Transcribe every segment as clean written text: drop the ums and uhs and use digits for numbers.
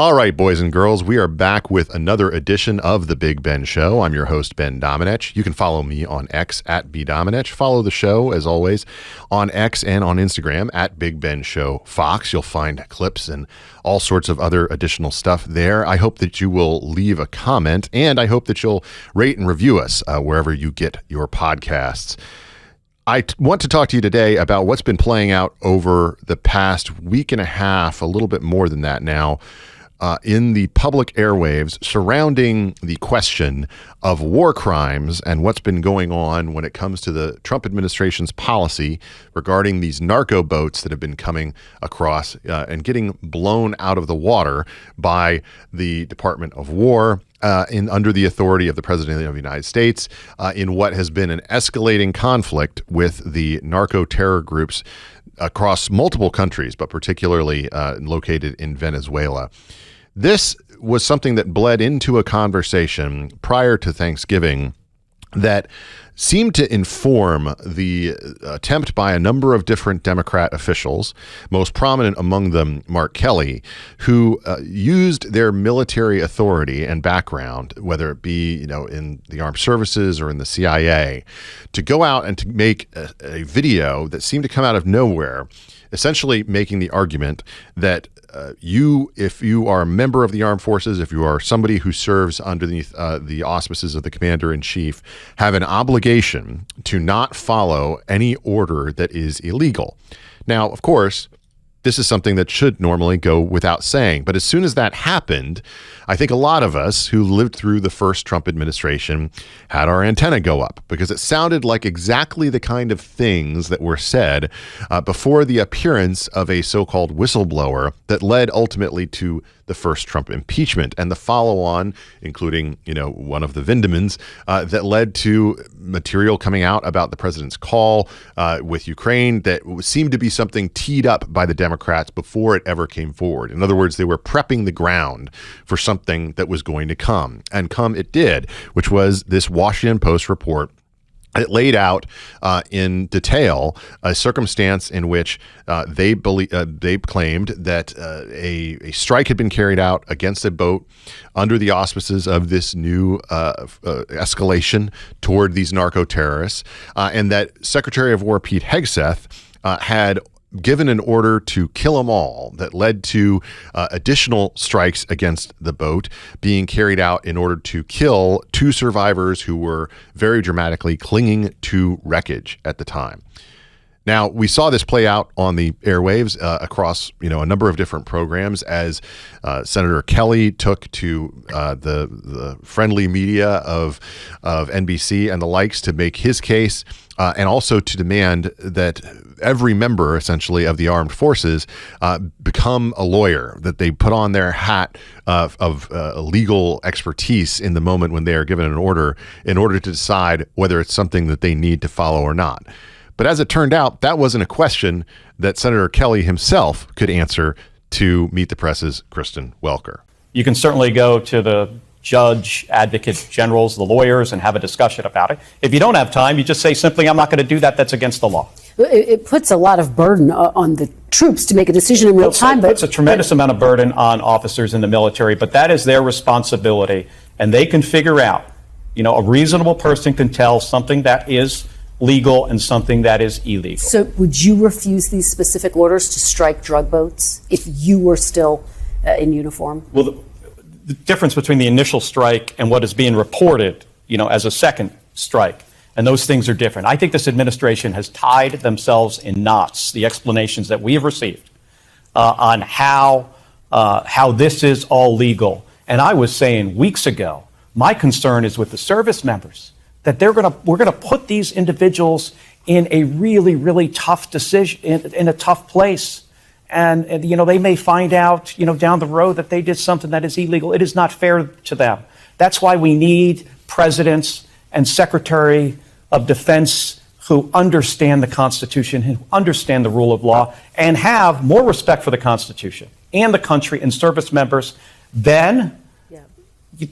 All right, boys and girls, we are back with another edition of The Big Ben Show. I'm your host, Ben Domenech. You can follow me on X at bdomenech. Follow the show, as always, on X and on Instagram at Big Ben Show Fox. You'll find clips and all sorts of other additional stuff there. I hope that you will leave a comment, and I hope that you'll rate and review us wherever you get your podcasts. I want to talk to you today about what's been playing out over the past week and a half, a little bit more than that now, in the public airwaves surrounding the question of war crimes and what's been going on when it comes to the Trump administration's policy regarding these narco-boats that have been coming across and getting blown out of the water by the Department of War under the authority of the President of the United States in what has been an escalating conflict with the narco-terror groups across multiple countries, but particularly located in Venezuela. This was something that bled into a conversation prior to Thanksgiving that seemed to inform the attempt by a number of different Democrat officials, most prominent among them Mark Kelly, who used their military authority and background, whether it be in the armed services or in the CIA, to go out and to make a video that seemed to come out of nowhere, essentially making the argument that if you are a member of the armed forces, if you are somebody who serves underneath the auspices of the commander-in-chief, have an obligation to not follow any order that is illegal. Now, of course, this is something that should normally go without saying. But as soon as that happened, I think a lot of us who lived through the first Trump administration had our antenna go up, because it sounded like exactly the kind of things that were said before the appearance of a so-called whistleblower that led ultimately to the first Trump impeachment and the follow-on, including, one of the Vindemans, that led to material coming out about the president's call with Ukraine that seemed to be something teed up by the Democrats before it ever came forward. In other words, they were prepping the ground for something that was going to come. And come it did, which was this Washington Post report. It laid out in detail a circumstance in which they claimed that a strike had been carried out against a boat under the auspices of this new escalation toward these narco-terrorists, and that Secretary of War Pete Hegseth had given an order to kill them all that led to additional strikes against the boat being carried out in order to kill two survivors who were very dramatically clinging to wreckage at the time. Now, we saw this play out on the airwaves across, a number of different programs as Senator Kelly took to the friendly media of NBC and the likes to make his case, and also to demand that every member, essentially, of the armed forces become a lawyer, that they put on their hat of legal expertise in the moment when they are given an order in order to decide whether it's something that they need to follow or not. But as it turned out, that wasn't a question that Senator Kelly himself could answer to Meet the Press's Kristen Welker. You can certainly go to the judge, advocate generals, the lawyers, and have a discussion about it. If you don't have time, you just say simply, I'm not going to do that. That's against the law. It puts a lot of burden on the troops to make a decision in real time. It puts a tremendous amount of burden on officers in the military, but that is their responsibility. And they can figure out, a reasonable person can tell something that is legal and something that is illegal. So would you refuse these specific orders to strike drug boats if you were still in uniform? Well, the difference between the initial strike and what is being reported, as a second strike, and those things are different. I think this administration has tied themselves in knots, the explanations that we have received on how this is all legal. And I was saying weeks ago, my concern is with the service members, that we're gonna put these individuals in a really, really tough decision, in a tough place. And they may find out, down the road that they did something that is illegal. It is not fair to them. That's why we need presidents and Secretary of Defense who understand the Constitution, who understand the rule of law, and have more respect for the Constitution and the country and service members than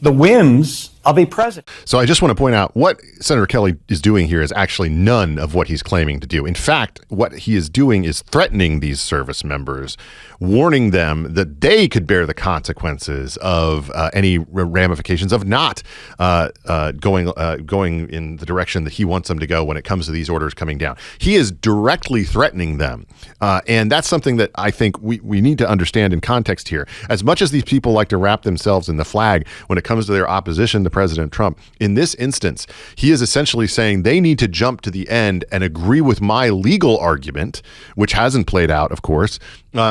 the whims I'll be president. So I just want to point out what Senator Kelly is doing here is actually none of what he's claiming to do. In fact, what he is doing is threatening these service members, warning them that they could bear the consequences of any ramifications of not going in the direction that he wants them to go when it comes to these orders coming down. He is directly threatening them. And that's something that I think we need to understand in context here. As much as these people like to wrap themselves in the flag when it comes to their opposition to President Trump, in this instance, he is essentially saying they need to jump to the end and agree with my legal argument, which hasn't played out, of course,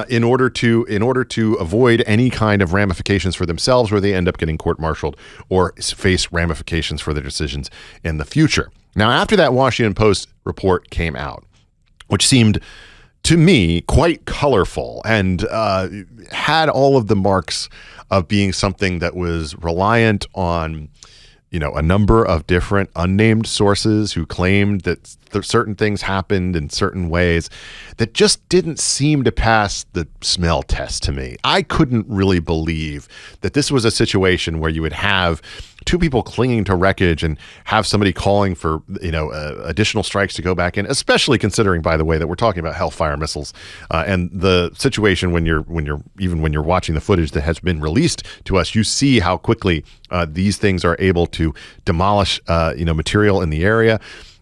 in order to avoid any kind of ramifications for themselves where they end up getting court-martialed or face ramifications for their decisions in the future. Now, after that Washington Post report came out, which seemed to me quite colorful and had all of the marks of being something that was reliant on, a number of different unnamed sources who claimed that certain things happened in certain ways that just didn't seem to pass the smell test to me. I couldn't really believe that this was a situation where you would have two people clinging to wreckage and have somebody calling for, additional strikes to go back in, especially considering, by the way, that we're talking about Hellfire missiles and the situation when you're watching the footage that has been released to us, you see how quickly these things are able to demolish, material in the area.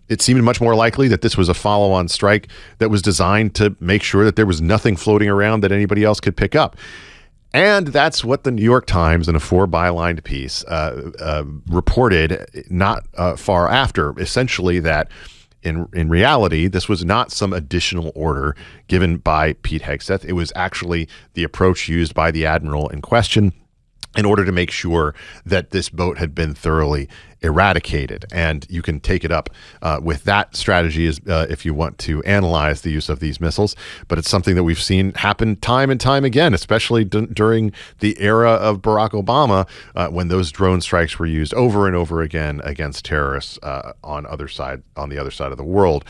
It seemed much more likely that this was a follow-on strike that was designed to make sure that there was nothing floating around that anybody else could pick up. And that's what the New York Times, in a 4-bylined piece, reported not far after, essentially that in reality, this was not some additional order given by Pete Hegseth. It was actually the approach used by the admiral in question in order to make sure that this boat had been thoroughly eradicated. And you can take it up with that strategy if you want to analyze the use of these missiles. But it's something that we've seen happen time and time again, especially during the era of Barack Obama, when those drone strikes were used over and over again against terrorists on the other side of the world.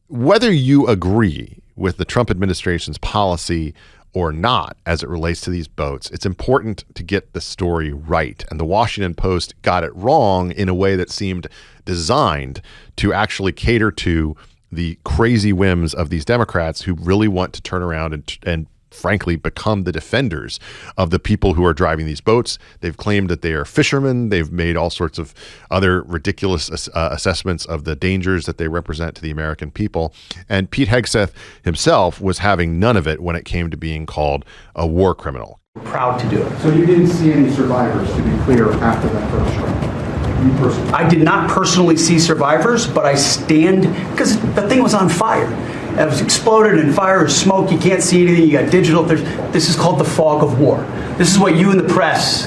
Whether you agree with the Trump administration's policy or not as it relates to these boats, it's important to get the story right. And the Washington Post got it wrong in a way that seemed designed to actually cater to the crazy whims of these Democrats who really want to turn around and frankly become the defenders of the people who are driving these boats. They've claimed that they are fishermen. They've made all sorts of other ridiculous assessments of the dangers that they represent to the American people. And Pete Hegseth himself was having none of it when it came to being called a war criminal. Proud to do it. So you didn't see any survivors, to be clear, after that first strike? You personally? I did not personally see survivors, but I stand, because the thing was on fire. It was exploded in fire or smoke. You can't see anything. You got digital. This is called the fog of war. This is what you in the press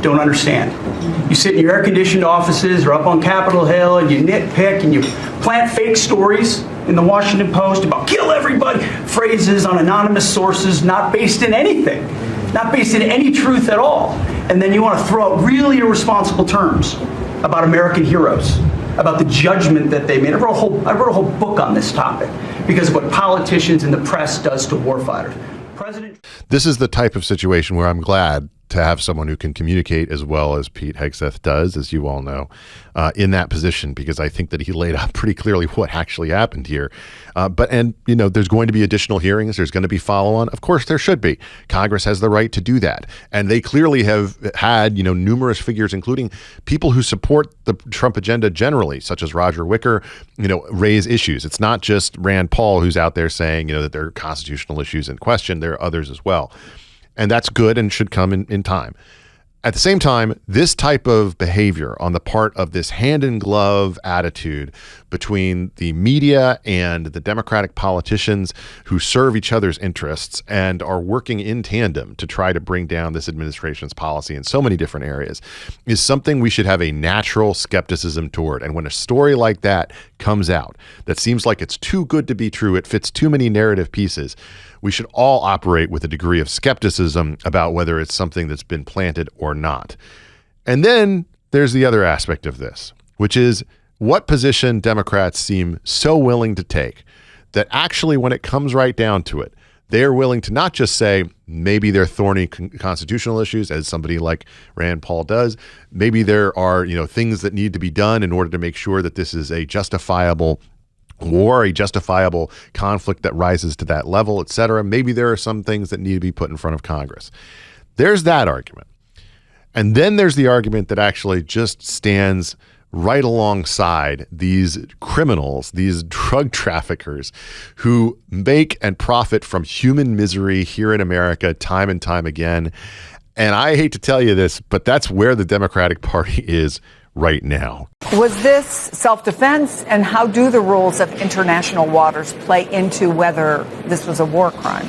don't understand. You sit in your air-conditioned offices or up on Capitol Hill and you nitpick and you plant fake stories in the Washington Post about kill everybody, phrases on anonymous sources not based in anything, not based in any truth at all. And then you want to throw out really irresponsible terms about American heroes, about the judgment that they made. I wrote a whole book on this topic because of what politicians and the press does to warfighters. This is the type of situation where I'm glad to have someone who can communicate as well as Pete Hegseth does, as you all know, in that position, because I think that he laid out pretty clearly what actually happened here. There's going to be additional hearings. There's going to be follow-on. Of course, there should be. Congress has the right to do that. And they clearly have had, numerous figures, including people who support the Trump agenda generally, such as Roger Wicker, raise issues. It's not just Rand Paul who's out there saying, that there are constitutional issues in question. There are others as well. And that's good and should come in time. At the same time, this type of behavior on the part of this hand-in-glove attitude between the media and the Democratic politicians who serve each other's interests and are working in tandem to try to bring down this administration's policy in so many different areas is something we should have a natural skepticism toward. And when a story like that comes out that seems like it's too good to be true, it fits too many narrative pieces, we should all operate with a degree of skepticism about whether it's something that's been planted or not. And then there's the other aspect of this, which is what position Democrats seem so willing to take that actually, when it comes right down to it, They are willing to not just say maybe there are thorny constitutional issues, as somebody like Rand Paul does. Maybe there are, things that need to be done in order to make sure that this is a justifiable war, a justifiable conflict that rises to that level, et cetera. Maybe there are some things that need to be put in front of Congress. There's that argument. And then there's the argument that actually just stands right alongside these criminals, these drug traffickers who make and profit from human misery here in America time and time again. And I hate to tell you this, but that's where the Democratic Party is right now. Was this self-defense, and how do the rules of international waters play into whether this was a war crime?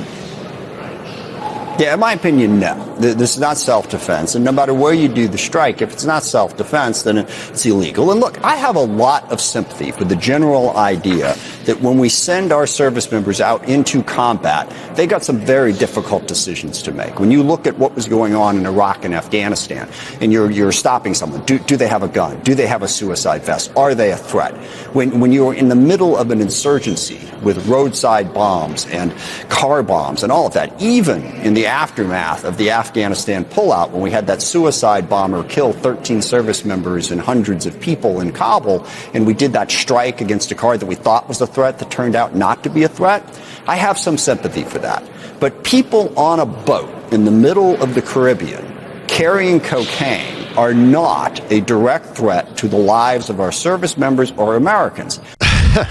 Yeah, in my opinion, no. This is not self-defense. And no matter where you do the strike, if it's not self-defense, then it's illegal. And look, I have a lot of sympathy for the general idea that when we send our service members out into combat, they got some very difficult decisions to make. When you look at what was going on in Iraq and Afghanistan, and you're stopping someone, do they have a gun? Do they have a suicide vest? Are they a threat? When you're in the middle of an insurgency with roadside bombs and car bombs and all of that, even in the aftermath of the Afghanistan pullout, when we had that suicide bomber kill 13 service members and hundreds of people in Kabul, and we did that strike against a car that we thought was a threat that turned out not to be a threat, I have some sympathy for that. But people on a boat in the middle of the Caribbean carrying cocaine are not a direct threat to the lives of our service members or Americans.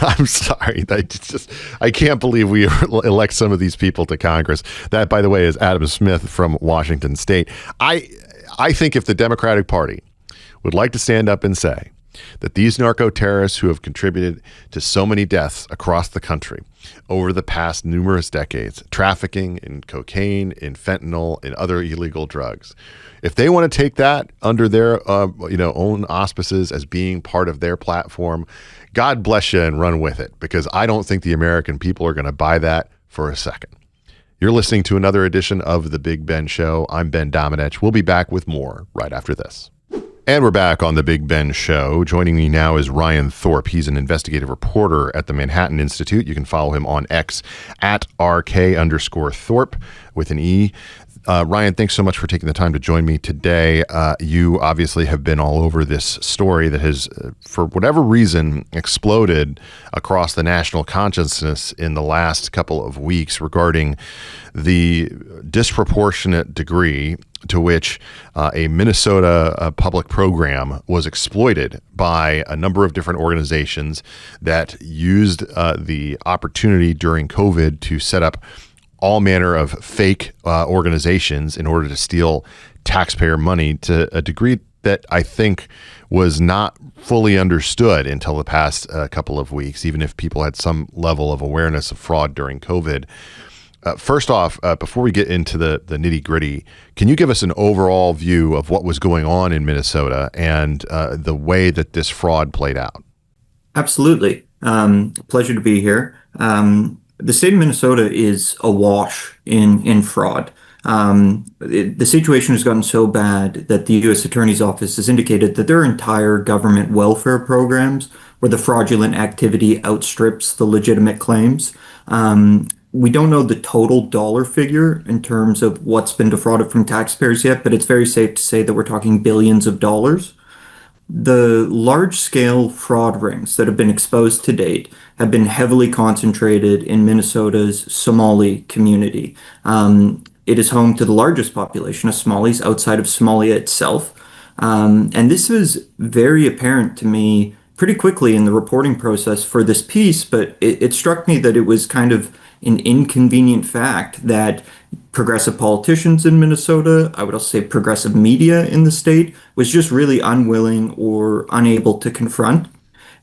I'm sorry. I can't believe we elect some of these people to Congress. That, by the way, is Adam Smith from Washington State. I think if the Democratic Party would like to stand up and say that these narco-terrorists who have contributed to so many deaths across the country over the past numerous decades, trafficking in cocaine, in fentanyl, in other illegal drugs, if they want to take that under their own auspices as being part of their platform, God bless you and run with it, because I don't think the American people are going to buy that for a second. You're listening to another edition of The Big Ben Show. I'm Ben Domenech. We'll be back with more right after this. And we're back on The Big Ben Show. Joining me now is Ryan Thorpe. He's an investigative reporter at the Manhattan Institute. You can follow him on X at @RK_Thorpe with an E. Ryan, thanks so much for taking the time to join me today. You obviously have been all over this story that has, for whatever reason, exploded across the national consciousness in the last couple of weeks regarding the disproportionate degree to which a Minnesota public program was exploited by a number of different organizations that used the opportunity during COVID to set up all manner of fake organizations in order to steal taxpayer money to a degree that I think was not fully understood until the past couple of weeks, even if people had some level of awareness of fraud during COVID. First off, before we get into the nitty gritty, can you give us an overall view of what was going on in Minnesota and the way that this fraud played out? Absolutely. Pleasure to be here. The state of Minnesota is awash in fraud. The situation has gotten so bad that the U.S. Attorney's Office has indicated that there are entire government welfare programs where the fraudulent activity outstrips the legitimate claims. We don't know the total dollar figure in terms of what's been defrauded from taxpayers yet, but it's very safe to say that we're talking billions of dollars. The large-scale fraud rings that have been exposed to date have been heavily concentrated in Minnesota's Somali community. It is home to the largest population of Somalis outside of Somalia itself. And this was very apparent to me pretty quickly in the reporting process for this piece, but it struck me that it was kind of an inconvenient fact that progressive politicians in Minnesota, I would also say progressive media in the state, was just really unwilling or unable to confront.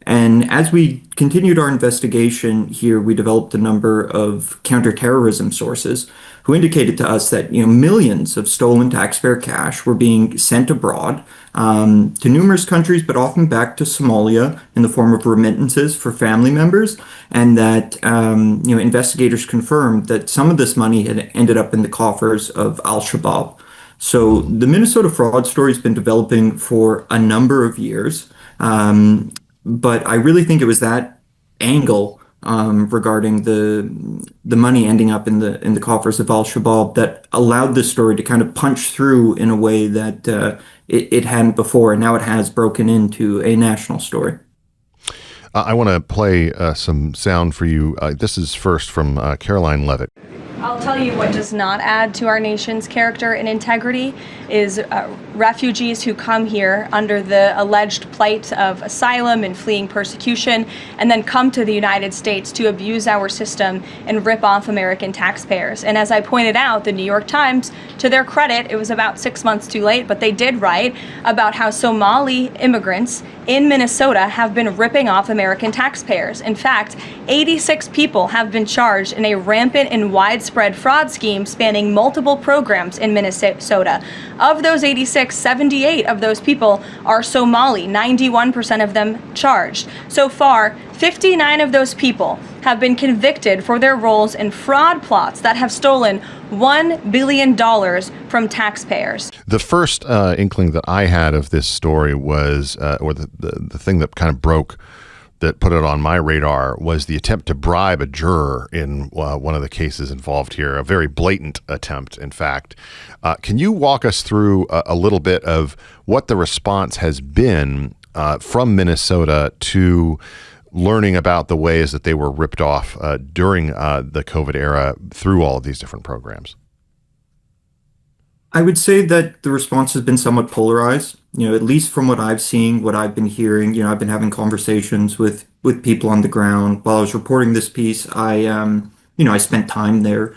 And as we continued our investigation here, we developed a number of counterterrorism sources who indicated to us that millions of stolen taxpayer cash were being sent abroad to numerous countries, but often back to Somalia in the form of remittances for family members, and that investigators confirmed that some of this money had ended up in the coffers of Al-Shabaab. So the Minnesota fraud story has been developing for a number of years. But I really think it was that angle regarding the money ending up in the coffers of Al-Shabaab that allowed this story to kind of punch through in a way that it hadn't before, and now it has broken into a national story. I want to play some sound for you. This is first from Caroline Levitt. I'll tell you what does not add to our nation's character and integrity is refugees who come here under the alleged plight of asylum and fleeing persecution, and then come to the United States to abuse our system and rip off American taxpayers. And as I pointed out, the New York Times, to their credit, it was about 6 months too late, but they did write about how Somali immigrants in Minnesota have been ripping off American taxpayers. In fact, 86 people have been charged in a rampant and widespread fraud scheme spanning multiple programs in Minnesota. Of those 86, 78 of those people are Somali, 91% of them charged. So far, 59 of those people have been convicted for their roles in fraud plots that have stolen $1 billion from taxpayers. The first inkling that I had of this story was, or the thing that kind of broke, that put it on my radar, was the attempt to bribe a juror in one of the cases involved here, a very blatant attempt, in fact. Can you walk us through a little bit of what the response has been from Minnesota to learning about the ways that they were ripped off during the COVID era through all of these different programs? I would say that the response has been somewhat polarized. At least from what I've seen, what I've been hearing. I've been having conversations with people on the ground. While I was reporting this piece, I spent time there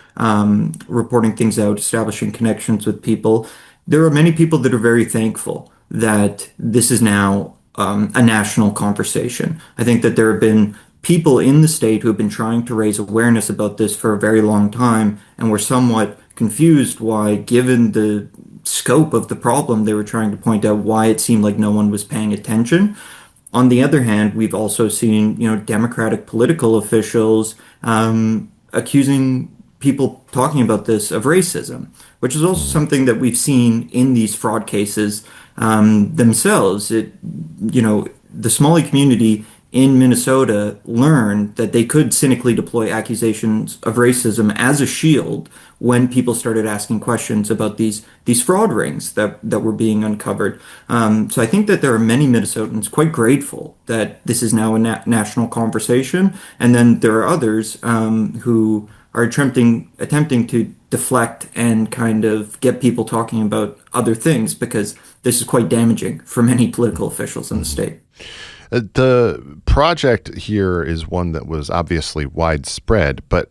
reporting things out, establishing connections with people. There are many people that are very thankful that this is now a national conversation. I think that there have been people in the state who have been trying to raise awareness about this for a very long time and were somewhat confused why, given the scope of the problem, they were trying to point out why it seemed like no one was paying attention. On the other hand, we've also seen, Democratic political officials accusing people talking about this of racism, which is also something that we've seen in these fraud cases themselves. The Somali community in Minnesota learned that they could cynically deploy accusations of racism as a shield when people started asking questions about these fraud rings that were being uncovered. So I think that there are many Minnesotans quite grateful that this is now a national conversation. And then there are others who are attempting to deflect and kind of get people talking about other things, because this is quite damaging for many political officials in the state. The project here is one that was obviously widespread, but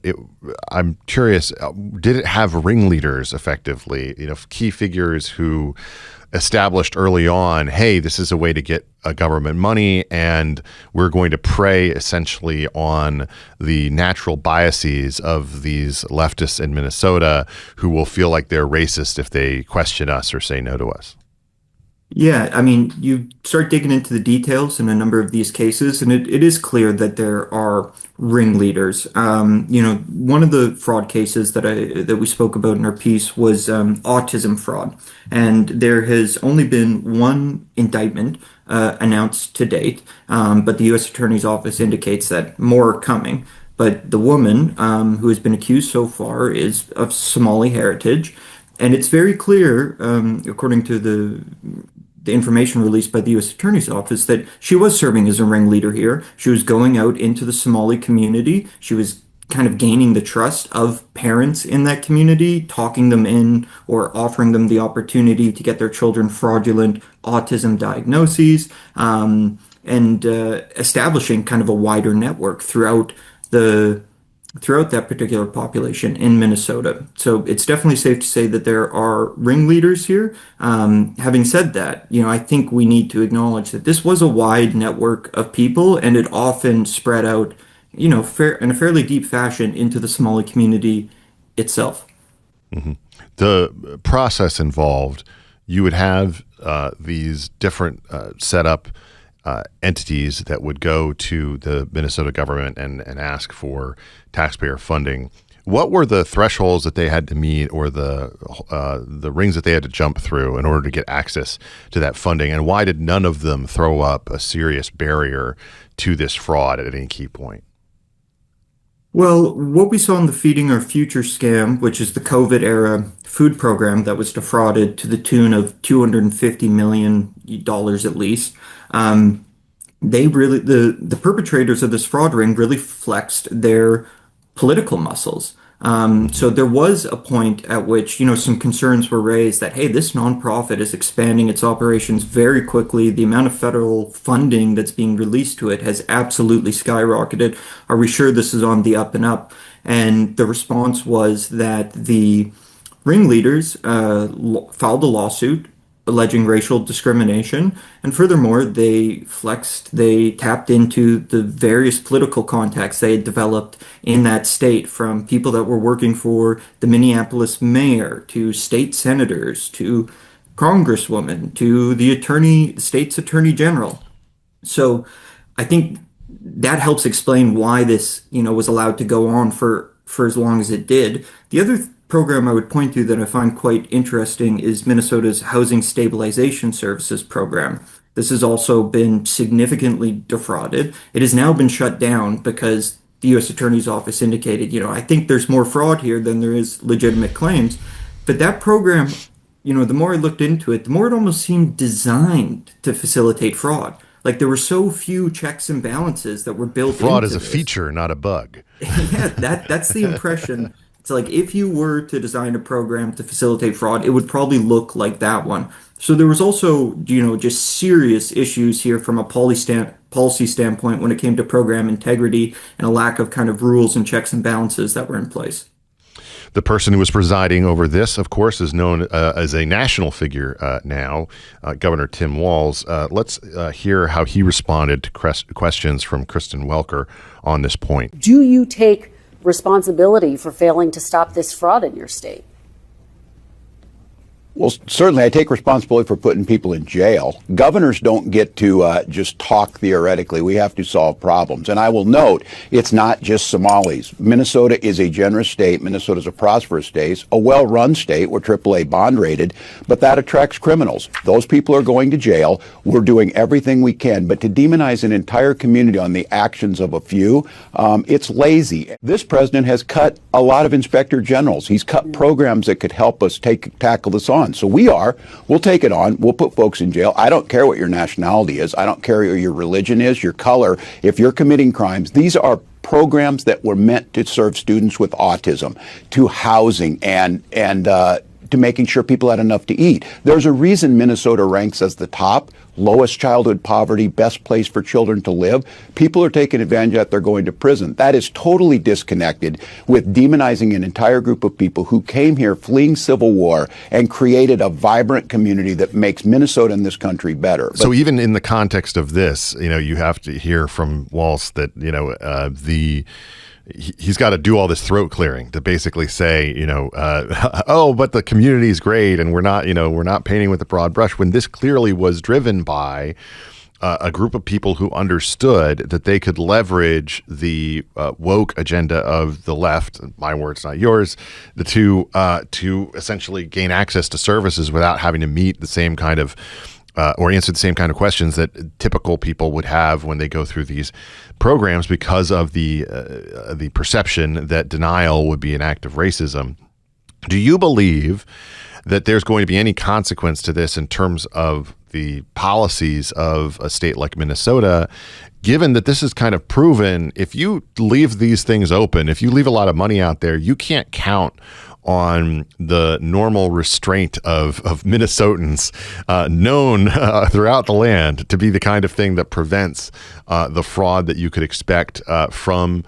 I'm curious, did it have ringleaders effectively, key figures who established early on, hey, this is a way to get government money, and we're going to prey essentially on the natural biases of these leftists in Minnesota who will feel like they're racist if they question us or say no to us? Yeah, I mean, you start digging into the details in a number of these cases, and it is clear that there are ringleaders. One of the fraud cases that we spoke about in our piece was autism fraud, and there has only been one indictment announced to date, but the U.S. Attorney's Office indicates that more are coming. But the woman who has been accused so far is of Somali heritage. And it's very clear, according to the information released by the U.S. Attorney's Office, that she was serving as a ringleader here. She was going out into the Somali community. She was kind of gaining the trust of parents in that community, talking them in or offering them the opportunity to get their children fraudulent autism diagnoses, and establishing kind of a wider network throughout that particular population in Minnesota. So it's definitely safe to say that there are ringleaders here. Having said that, I think we need to acknowledge that this was a wide network of people, and it often spread out, in a fairly deep fashion into the Somali community itself. Mm-hmm. The process involved, you would have these different setup entities that would go to the Minnesota government and ask for taxpayer funding. What were the thresholds that they had to meet, or the rings that they had to jump through in order to get access to that funding? And why did none of them throw up a serious barrier to this fraud at any key point? Well, what we saw in the Feeding Our Future scam, which is the COVID era food program that was defrauded to the tune of $250 million at least, they really, the perpetrators of this fraud ring really flexed their political muscles. So there was a point at which, some concerns were raised that, hey, this nonprofit is expanding its operations very quickly. The amount of federal funding that's being released to it has absolutely skyrocketed. Are we sure this is on the up and up? And the response was that the ringleaders filed a lawsuit alleging racial discrimination. And furthermore, they tapped into the various political contacts they had developed in that state, from people that were working for the Minneapolis mayor to state senators to congresswomen to the state's attorney general. So I think that helps explain why this, was allowed to go on for as long as it did. The other program I would point to that I find quite interesting is Minnesota's Housing Stabilization Services program. This has also been significantly defrauded. It has now been shut down because the U.S. Attorney's Office indicated, I think there's more fraud here than there is legitimate claims. But that program, the more I looked into it, the more it almost seemed designed to facilitate fraud. Like, there were so few checks and balances that were built into Fraud is a this. feature, not a bug. Yeah, that's the impression. It's like, if you were to design a program to facilitate fraud, it would probably look like that one. So there was also, just serious issues here from a policy standpoint when it came to program integrity and a lack of kind of rules and checks and balances that were in place. The person who was presiding over this, of course, is known as a national figure now, Governor Tim Walz. Let's hear how he responded to questions from Kristen Welker on this point. Do you take responsibility for failing to stop this fraud in your state? Well, certainly I take responsibility for putting people in jail. Governors don't get to just talk theoretically. We have to solve problems. And I will note, it's not just Somalis. Minnesota is a generous state. Minnesota is a prosperous state, a well-run state. We're AAA bond rated, but that attracts criminals. Those people are going to jail. We're doing everything we can. But to demonize an entire community on the actions of a few, it's lazy. This president has cut a lot of inspector generals. He's cut programs that could help us tackle this on. So we'll take it on. We'll put folks in jail. I don't care what your nationality is. I don't care what your religion is, your color. If you're committing crimes, these are programs that were meant to serve students with autism, to housing, and to making sure people had enough to eat. There's a reason Minnesota ranks as the top, lowest childhood poverty, best place for children to live. People are taking advantage of that. They're going to prison. That is totally disconnected with demonizing an entire group of people who came here fleeing civil war and created a vibrant community that makes Minnesota and this country better. So even in the context of this, you have to hear from Walz that, he's got to do all this throat clearing to basically say, oh, but the community is great and we're not painting with a broad brush, when this clearly was driven by a group of people who understood that they could leverage the woke agenda of the left, my words, not yours, to essentially gain access to services without having to meet the same kind of or answer the same kind of questions that typical people would have when they go through these programs, because of the perception that denial would be an act of racism. Do you believe that there's going to be any consequence to this in terms of the policies of a state like Minnesota, given that this is kind of proven, if you leave these things open, if you leave a lot of money out there, you can't count on the normal restraint of Minnesotans known throughout the land to be the kind of thing that prevents the fraud that you could expect from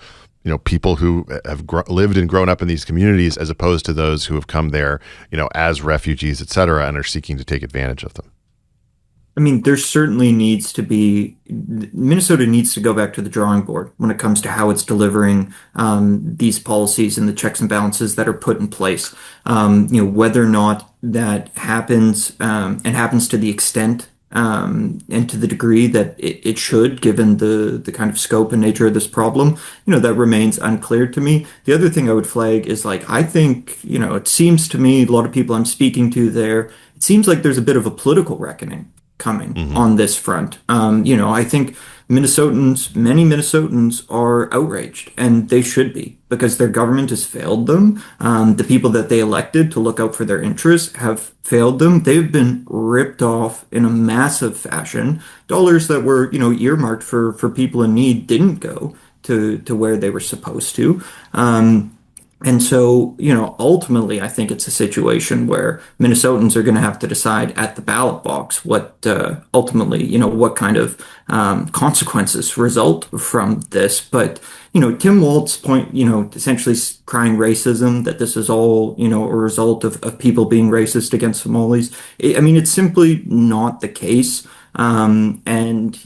people who have lived and grown up in these communities, as opposed to those who have come there as refugees, et cetera, and are seeking to take advantage of them. I mean, there certainly needs to be, Minnesota needs to go back to the drawing board when it comes to how it's delivering these policies and the checks and balances that are put in place. Whether or not that happens and happens to the extent and to the degree that it should, given the kind of scope and nature of this problem, that remains unclear to me. The other thing I would flag is, I think, it seems to me, a lot of people I'm speaking to there, it seems like there's a bit of a political reckoning coming on this front. I think many Minnesotans are outraged, and they should be, because their government has failed them. The people that they elected to look out for their interests have failed them. They've been ripped off in a massive fashion. Dollars that were, earmarked for people in need didn't go to where they were supposed to. And so, ultimately, I think it's a situation where Minnesotans are going to have to decide at the ballot box what ultimately, what kind of consequences result from this. But, Tim Walz's point, essentially crying racism, that this is all, a result of people being racist against Somalis. It's simply not the case. And,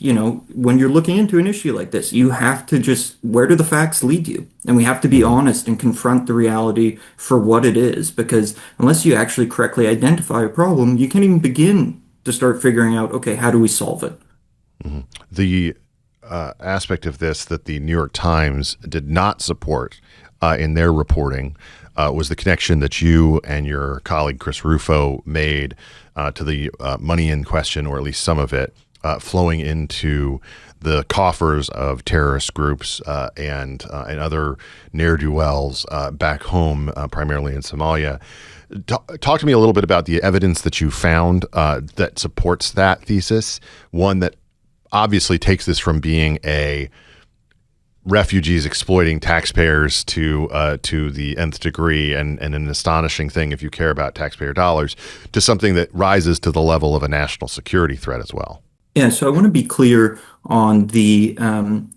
when you're looking into an issue like this, you have to where do the facts lead you? And we have to be honest and confront the reality for what it is, because unless you actually correctly identify a problem, you can't even begin to start figuring out, okay, how do we solve it? Mm-hmm. The aspect of this that the New York Times did not support in their reporting was the connection that you and your colleague Chris Rufo made to the money in question, or at least some of it, flowing into the coffers of terrorist groups and other ne'er-do-wells back home, primarily in Somalia. Talk to me a little bit about the evidence that you found that supports that thesis, one that obviously takes this from being a refugees exploiting taxpayers to the nth degree, and an astonishing thing if you care about taxpayer dollars, to something that rises to the level of a national security threat as well. Yeah, so I want to be clear on the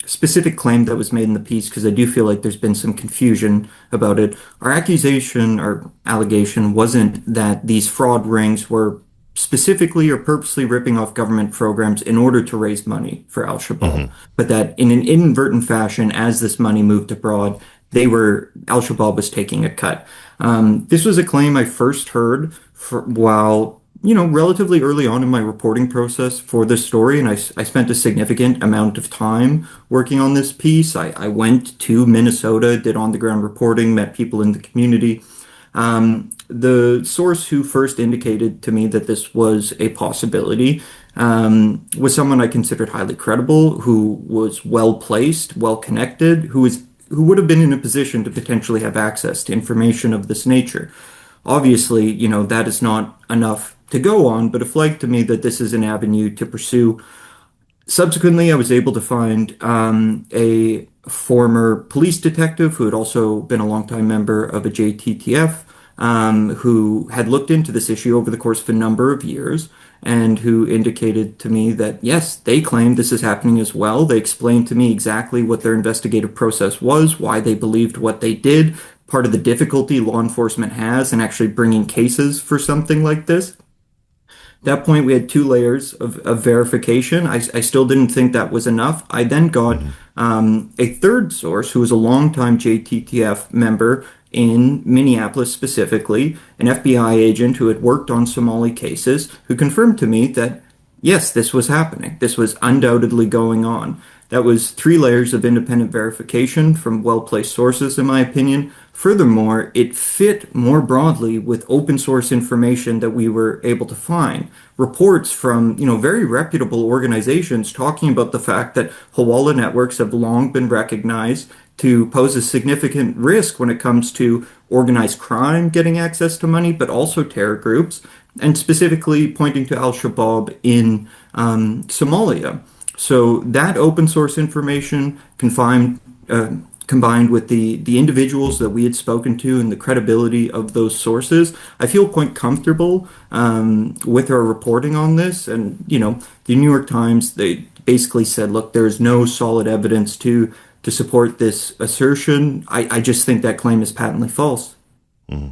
specific claim that was made in the piece, because I do feel like there's been some confusion about it. Our accusation or allegation wasn't that these fraud rings were specifically or purposely ripping off government programs in order to raise money for Al-Shabaab, but that in an inadvertent fashion, as this money moved abroad, Al-Shabaab was taking a cut. This was a claim I first heard while, relatively early on in my reporting process for this story, and I spent a significant amount of time working on this piece. I went to Minnesota, did on-the-ground reporting, met people in the community. The source who first indicated to me that this was a possibility was someone I considered highly credible, who was well-placed, well-connected, who would have been in a position to potentially have access to information of this nature. Obviously, that is not enough to go on, but it flagged to me that this is an avenue to pursue. Subsequently, I was able to find a former police detective who had also been a longtime member of a JTTF, who had looked into this issue over the course of a number of years, and who indicated to me that, yes, they claimed this is happening as well. They explained to me exactly what their investigative process was, why they believed what they did, part of the difficulty law enforcement has in actually bringing cases for something like this. At that point, we had 2 layers of verification. I still didn't think that was enough. I then got a third source who was a longtime JTTF member in Minneapolis specifically, an FBI agent who had worked on Somali cases, who confirmed to me that, yes, this was happening. This was undoubtedly going on. That was 3 layers of independent verification from well-placed sources, in my opinion. Furthermore, it fit more broadly with open source information that we were able to find. Reports from, very reputable organizations talking about the fact that Hawala networks have long been recognized to pose a significant risk when it comes to organized crime getting access to money, but also terror groups, and specifically pointing to Al-Shabaab in Somalia. So that open source information combined with the individuals that we had spoken to and the credibility of those sources, I feel quite comfortable with our reporting on this. And, the New York Times, they basically said, look, there's no solid evidence to support this assertion. I just think that claim is patently false. Mm-hmm.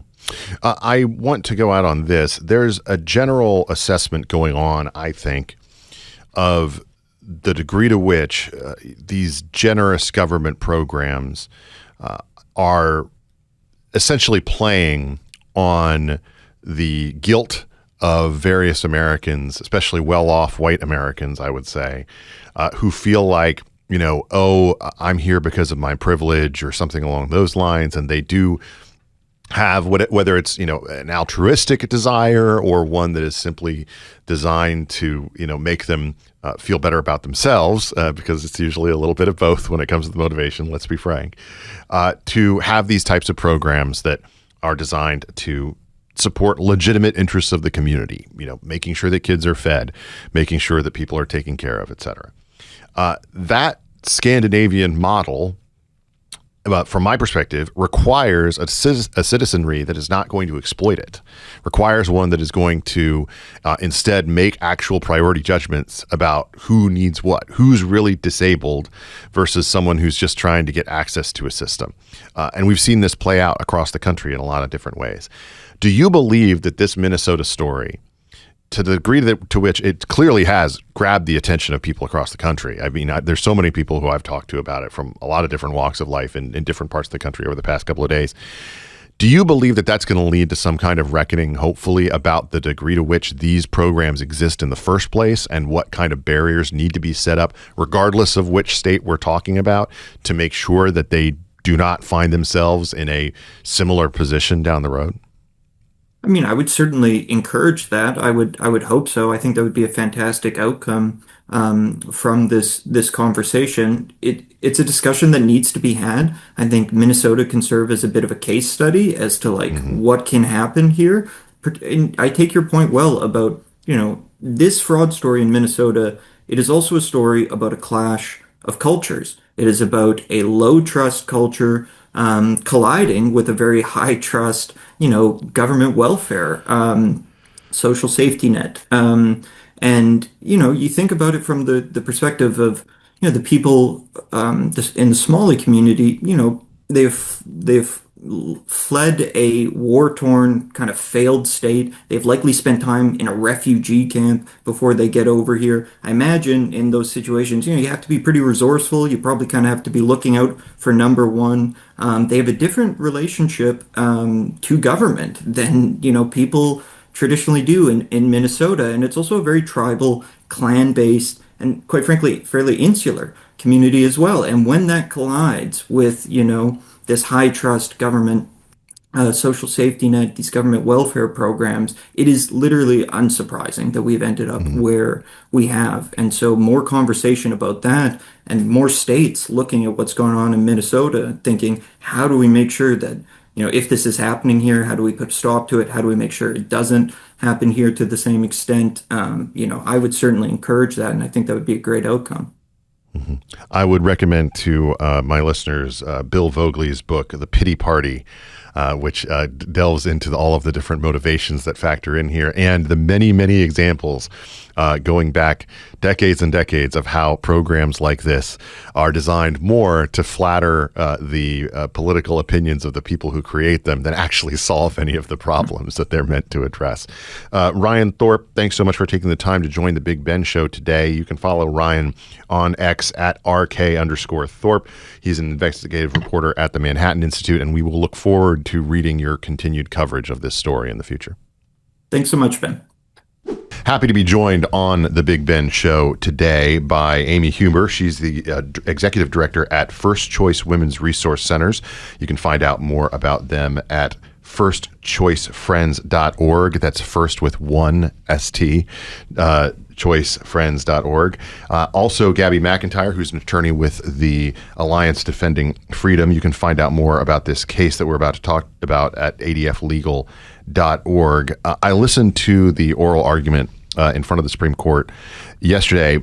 I want to go out on this. There's a general assessment going on, I think, of the degree to which these generous government programs are essentially playing on the guilt of various Americans, especially well-off white Americans, I would say, who feel like, I'm here because of my privilege or something along those lines. And they do have whether it's an altruistic desire or one that is simply designed to make them feel better about themselves, because it's usually a little bit of both when it comes to the motivation, let's be frank, to have these types of programs that are designed to support legitimate interests of the community, making sure that kids are fed, making sure that people are taken care of, et cetera. That Scandinavian model, from my perspective, requires a citizenry that is not going to exploit it, requires one that is going to instead make actual priority judgments about who needs what, who's really disabled versus someone who's just trying to get access to a system. And we've seen this play out across the country in a lot of different ways. Do you believe that this Minnesota story, to the degree to which it clearly has grabbed the attention of people across the country? I mean, there's so many people who I've talked to about it from a lot of different walks of life in different parts of the country over the past couple of days. Do you believe that that's going to lead to some kind of reckoning, hopefully, about the degree to which these programs exist in the first place and what kind of barriers need to be set up, regardless of which state we're talking about, to make sure that they do not find themselves in a similar position down the road? I mean, I would certainly encourage that. I would hope so. I think that would be a fantastic outcome from this conversation. It's a discussion that needs to be had. I think Minnesota can serve as a bit of a case study as to what can happen here. And I take your point well about this fraud story in Minnesota. It is also a story about a clash of cultures. It is about a low trust culture colliding with a very high trust, government welfare, social safety net. And, you think about it from the perspective of, the people in the Somali community, they've fled a war-torn kind of failed state. They've likely spent time in a refugee camp before they get over here. I imagine in those situations, you have to be pretty resourceful. You probably kind of have to be looking out for number one. They have a different relationship to government than, people traditionally do in Minnesota. And it's also a very tribal, clan-based, and quite frankly, fairly insular community as well. And when that collides with, this high trust government social safety net, these government welfare programs, it is literally unsurprising that we've ended up where we have. And so more conversation about that and more states looking at what's going on in Minnesota, thinking, how do we make sure that, if this is happening here, how do we put a stop to it? How do we make sure it doesn't happen here to the same extent? I would certainly encourage that. And I think that would be a great outcome. Mm-hmm. I would recommend to my listeners Bill Vogeley's book, The Pity Party, which delves into all of the different motivations that factor in here and the many, many examples going back decades and decades of how programs like this are designed more to flatter the political opinions of the people who create them than actually solve any of the problems that they're meant to address. Ryan Thorpe, thanks so much for taking the time to join the Big Ben Show today. You can follow Ryan on X at RK_Thorpe. He's an investigative reporter at the Manhattan Institute, and we will look forward to reading your continued coverage of this story in the future. Thanks so much, Ben. Happy to be joined on the Big Ben Show today by Aimee Huber. She's the executive director at First Choice Women's Resource Centers. You can find out more about them at firstchoicefriends.org. That's first with one ST, choicefriends.org. Also, Gabby McIntyre, who's an attorney with the Alliance Defending Freedom. You can find out more about this case that we're about to talk about at adflegal.org. I listened to the oral argument in front of the Supreme Court yesterday.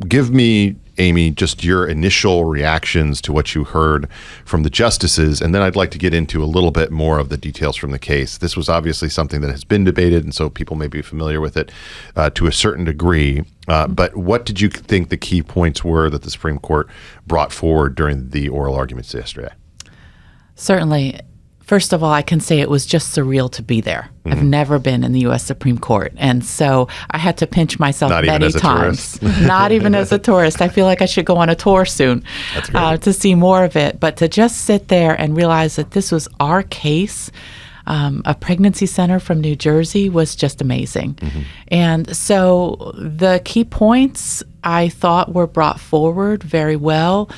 Give me, Aimee, just your initial reactions to what you heard from the justices, and then I'd like to get into a little bit more of the details from the case. This was obviously something that has been debated, and so people may be familiar with it to a certain degree. But what did you think the key points were that the Supreme Court brought forward during the oral arguments yesterday? Certainly. First of all, I can say it was just surreal to be there. Mm-hmm. I've never been in the U.S. Supreme Court. And so I had to pinch myself many times. Not even as a tourist. I feel like I should go on a tour soon to see more of it. But to just sit there and realize that this was our case, a pregnancy center from New Jersey, was just amazing. Mm-hmm. And so the key points I thought were brought forward very well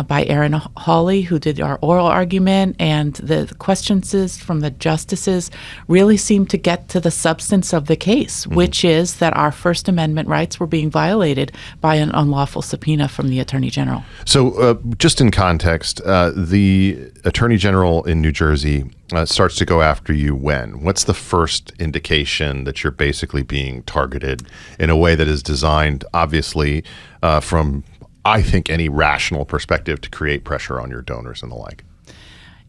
by Aaron Hawley, who did our oral argument, and the questions from the justices really seemed to get to the substance of the case, which is that our First Amendment rights were being violated by an unlawful subpoena from the Attorney General. So just in context, the Attorney General in New Jersey starts to go after you when? What's the first indication that you're basically being targeted in a way that is designed, obviously, from, I think, any rational perspective to create pressure on your donors and the like?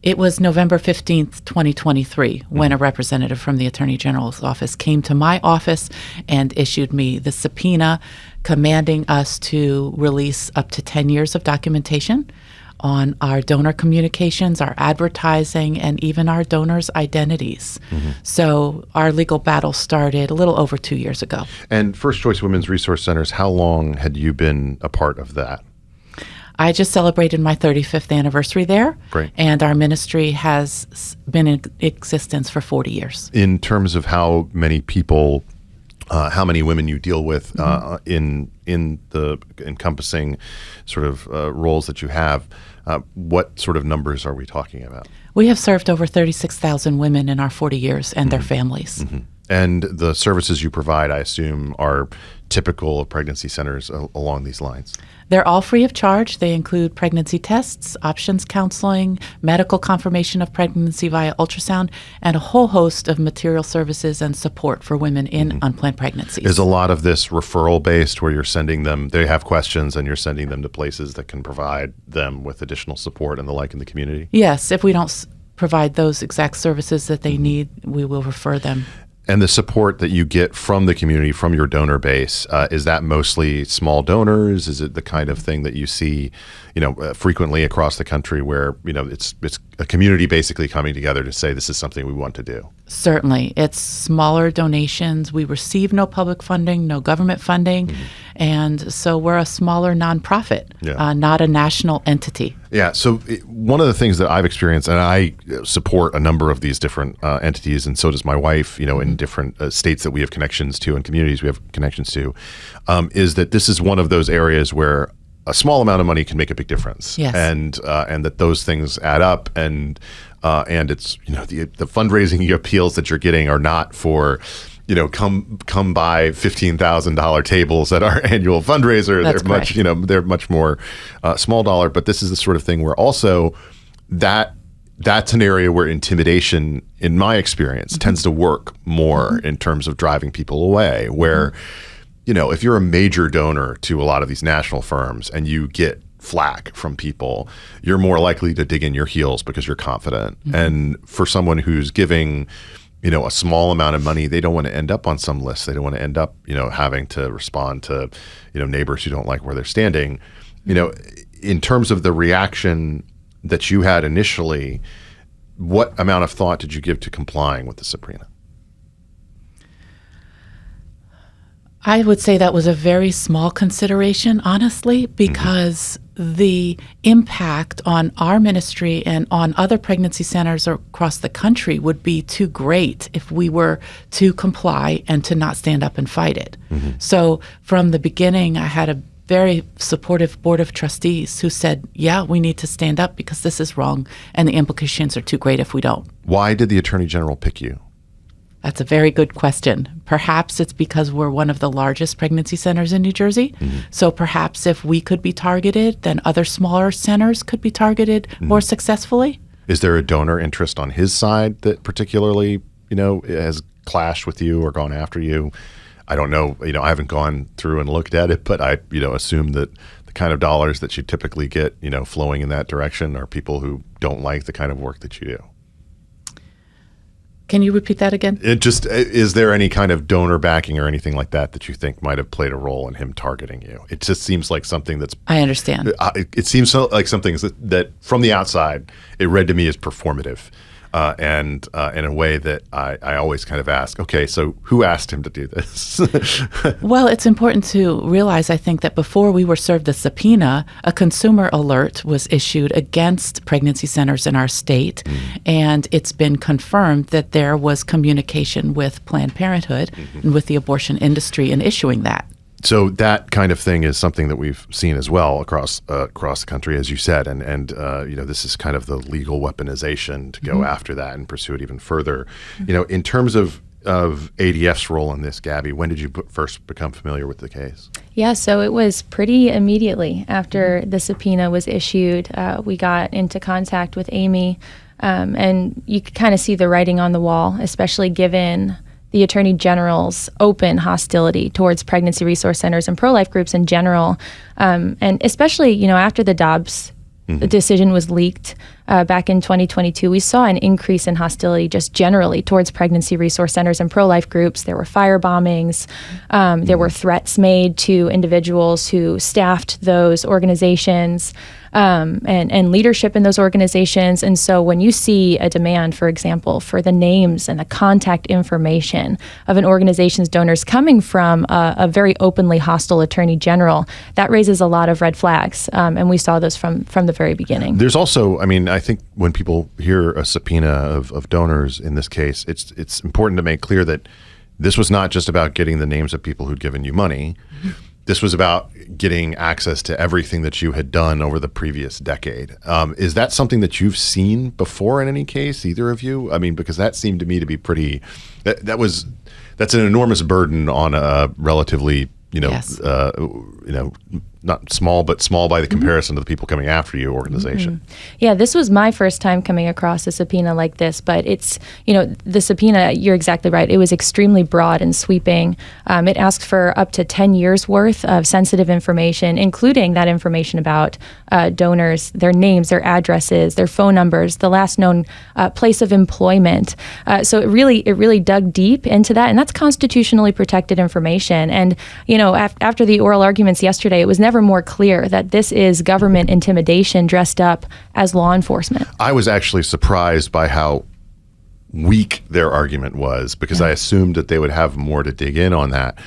It was November 15th, 2023, when a representative from the Attorney General's office came to my office and issued me the subpoena commanding us to release up to 10 years of documentation on our donor communications, our advertising, and even our donors' identities. So our legal battle started a little over 2 years ago. And First Choice Women's Resource Centers, how long had you been a part of that? I just celebrated my 35th anniversary there. Great. And our ministry has been in existence for 40 years. In terms of how many people, how many women you deal with in the encompassing sort of roles that you have, what sort of numbers are we talking about? We have served over 36,000 women in our 40 years and their families. And the services you provide, I assume, are typical of pregnancy centers along these lines? They're all free of charge. They include pregnancy tests, options counseling, medical confirmation of pregnancy via ultrasound, and a whole host of material services and support for women in unplanned pregnancies. Is a lot of this referral-based where you're sending them, they have questions and you're sending them to places that can provide them with additional support and the like in the community? Yes. If we don't provide those exact services that they need, we will refer them. And the support that you get from the community, from your donor base, is that mostly small donors? Is it the kind of thing that you see, frequently across the country where, it's a community basically coming together to say this is something we want to do? Certainly. It's smaller donations. We receive no public funding, no government funding. And so we're a smaller nonprofit, not a national entity. Yeah. So one of the things that I've experienced, and I support a number of these different entities, and so does my wife, in different states that we have connections to and communities we have connections to, is that this is one of those areas where a small amount of money can make a big difference. Yes. And that those things add up, and it's, the fundraising appeals that you're getting are not for, come buy $15,000 tables at our annual fundraiser. That's correct. They're much more small dollar. But this is the sort of thing where also that's an area where intimidation, in my experience, tends to work more in terms of driving people away. Where, if you're a major donor to a lot of these national firms and you get flack from people, you're more likely to dig in your heels because you're confident. And for someone who's giving, a small amount of money, they don't want to end up on some list. They don't want to end up, having to respond to, neighbors who don't like where they're standing. In terms of the reaction that you had initially, what amount of thought did you give to complying with the subpoena? I would say that was a very small consideration, honestly, because the impact on our ministry and on other pregnancy centers across the country would be too great if we were to comply and to not stand up and fight it. So from the beginning, I had a very supportive board of trustees who said, yeah, we need to stand up because this is wrong and the implications are too great if we don't. Why did the Attorney General pick you? That's a very good question. Perhaps it's because we're one of the largest pregnancy centers in New Jersey. So perhaps if we could be targeted, then other smaller centers could be targeted more successfully. Is there a donor interest on his side that particularly, has clashed with you or gone after you? I don't know. I haven't gone through and looked at it, but I, assume that the kind of dollars that you typically get, flowing in that direction are people who don't like the kind of work that you do. Can you repeat that again? Is there any kind of donor backing or anything like that you think might have played a role in him targeting you? It just seems like something that's... I understand. It seems like something that from the outside, it read to me as performative. And in a way that I always kind of ask, okay, so who asked him to do this? Well, it's important to realize, I think, that before we were served the subpoena, a consumer alert was issued against pregnancy centers in our state, and it's been confirmed that there was communication with Planned Parenthood and with the abortion industry in issuing that. So that kind of thing is something that we've seen as well across the country, as you said, and this is kind of the legal weaponization to go after that and pursue it even further. In terms of ADF's role in this, Gabby, when did you first become familiar with the case? Yeah, so it was pretty immediately after the subpoena was issued. We got into contact with Aimee, and you could kind of see the writing on the wall, especially given the Attorney General's open hostility towards pregnancy resource centers and pro-life groups in general. And especially, after the Dobbs decision was leaked back in 2022, we saw an increase in hostility just generally towards pregnancy resource centers and pro-life groups. There were fire bombings. There were threats made to individuals who staffed those organizations. And leadership in those organizations. And so when you see a demand, for example, for the names and the contact information of an organization's donors coming from a very openly hostile attorney general, that raises a lot of red flags. And we saw those from the very beginning. There's also, I think when people hear a subpoena of donors in this case, it's important to make clear that this was not just about getting the names of people who'd given you money. This was about getting access to everything that you had done over the previous decade. Is that something that you've seen before in any case, either of you? Because that seemed to me to be pretty. That's an enormous burden on a relatively, Yes. Not small, but small by the comparison to the people coming after you organization. Yeah, this was my first time coming across a subpoena like this, but it's, the subpoena, you're exactly right. It was extremely broad and sweeping. It asked for up to 10 years worth of sensitive information, including that information about donors, their names, their addresses, their phone numbers, the last known place of employment. So it really dug deep into that, and that's constitutionally protected information. And, after the oral arguments yesterday, it was never more clear that this is government intimidation dressed up as law enforcement. I was actually surprised by how weak their argument was, because I assumed that they would have more to dig in on that.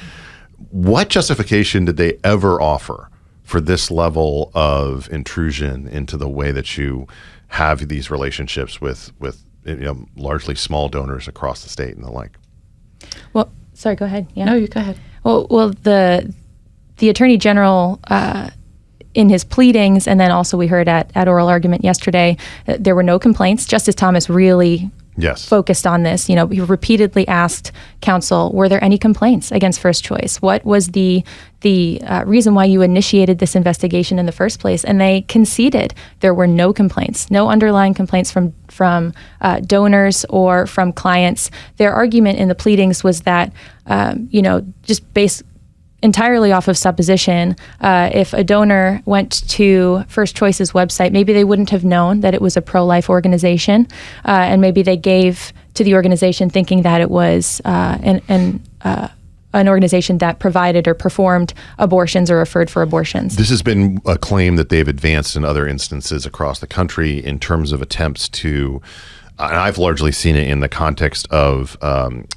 What justification did they ever offer for this level of intrusion into the way that you have these relationships with largely small donors across the state and the like? Well, sorry, go ahead. Yeah. No, you go ahead. Well, the Attorney General, in his pleadings, and then also we heard at oral argument yesterday, there were no complaints. Justice Thomas really focused on this. He repeatedly asked counsel, were there any complaints against First Choice? What was the reason why you initiated this investigation in the first place? And they conceded there were no complaints, no underlying complaints from donors or from clients. Their argument in the pleadings was that, just based entirely off of supposition, if a donor went to First Choice's website, maybe they wouldn't have known that it was a pro-life organization, and maybe they gave to the organization thinking that it was an organization that provided or performed abortions or referred for abortions. This has been a claim that they've advanced in other instances across the country in terms of attempts to, and I've largely seen it in the context of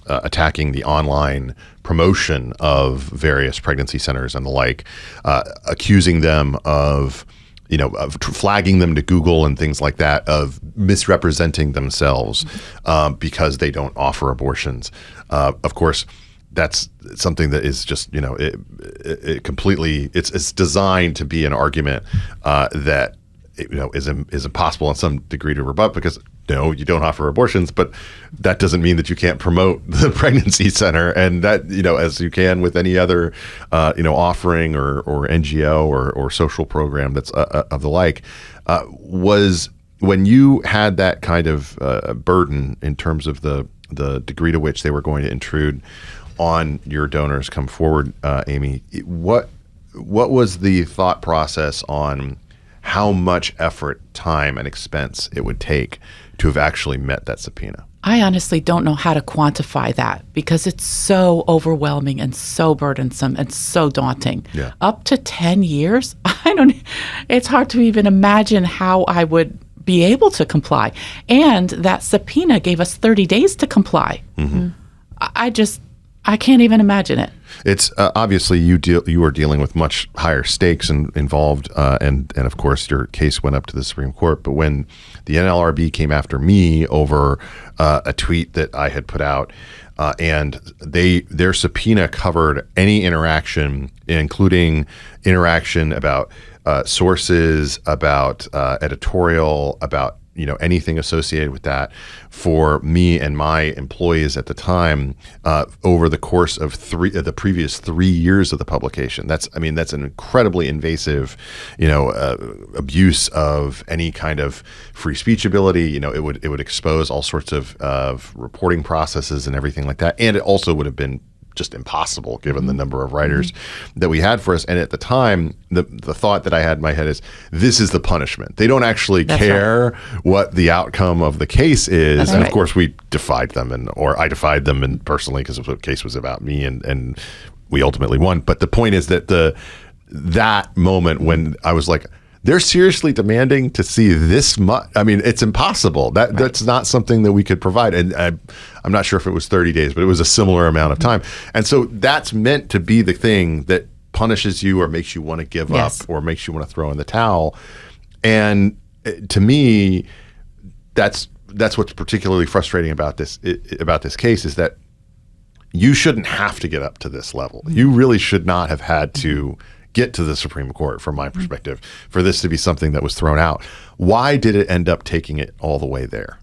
attacking the online promotion of various pregnancy centers and the like, accusing them of flagging them to Google and things like that, of misrepresenting themselves because they don't offer abortions. Of course, that's something that is just, it completely, it's designed to be an argument that, is impossible in some degree to rebut, because no, you don't offer abortions, but that doesn't mean that you can't promote the pregnancy center, and that, as you can with any other, offering or NGO or social program that's of the like, was when you had that kind of burden in terms of the degree to which they were going to intrude on your donors come forward, Aimee, what was the thought process on how much effort, time, and expense it would take to have actually met that subpoena? I honestly don't know how to quantify that, because it's so overwhelming and so burdensome and so daunting. Yeah. Up to 10 years? It's hard to even imagine how I would be able to comply. And that subpoena gave us 30 days to comply. Mm-hmm. I can't even imagine it. It's obviously you are dealing with much higher stakes involved, and of course your case went up to the Supreme Court. But when the NLRB came after me over a tweet that I had put out, and their subpoena covered any interaction, including interaction about sources, about editorial, about anything associated with that for me and my employees at the time over the course of the previous 3 years of the publication. That's an incredibly invasive, abuse of any kind of free speech ability. It would expose all sorts of reporting processes and everything like that. And it also would have been just impossible given the number of writers that we had for us. And at the time, the thought that I had in my head is, this is the punishment. They don't actually care what the outcome of the case is. And of course, we defied them, or I defied them, and personally, because the case was about me, and we ultimately won. But the point is that that moment when I was like, they're seriously demanding to see this much. I mean, it's impossible. That's not something that we could provide. And I'm not sure if it was 30 days, but it was a similar amount of time. And so that's meant to be the thing that punishes you or makes you want to give up or makes you want to throw in the towel. And to me, that's what's particularly frustrating about this case, is that you shouldn't have to get up to this level. You really should not have had to get to the Supreme Court, from my perspective, for this to be something that was thrown out. Why did it end up taking it all the way there?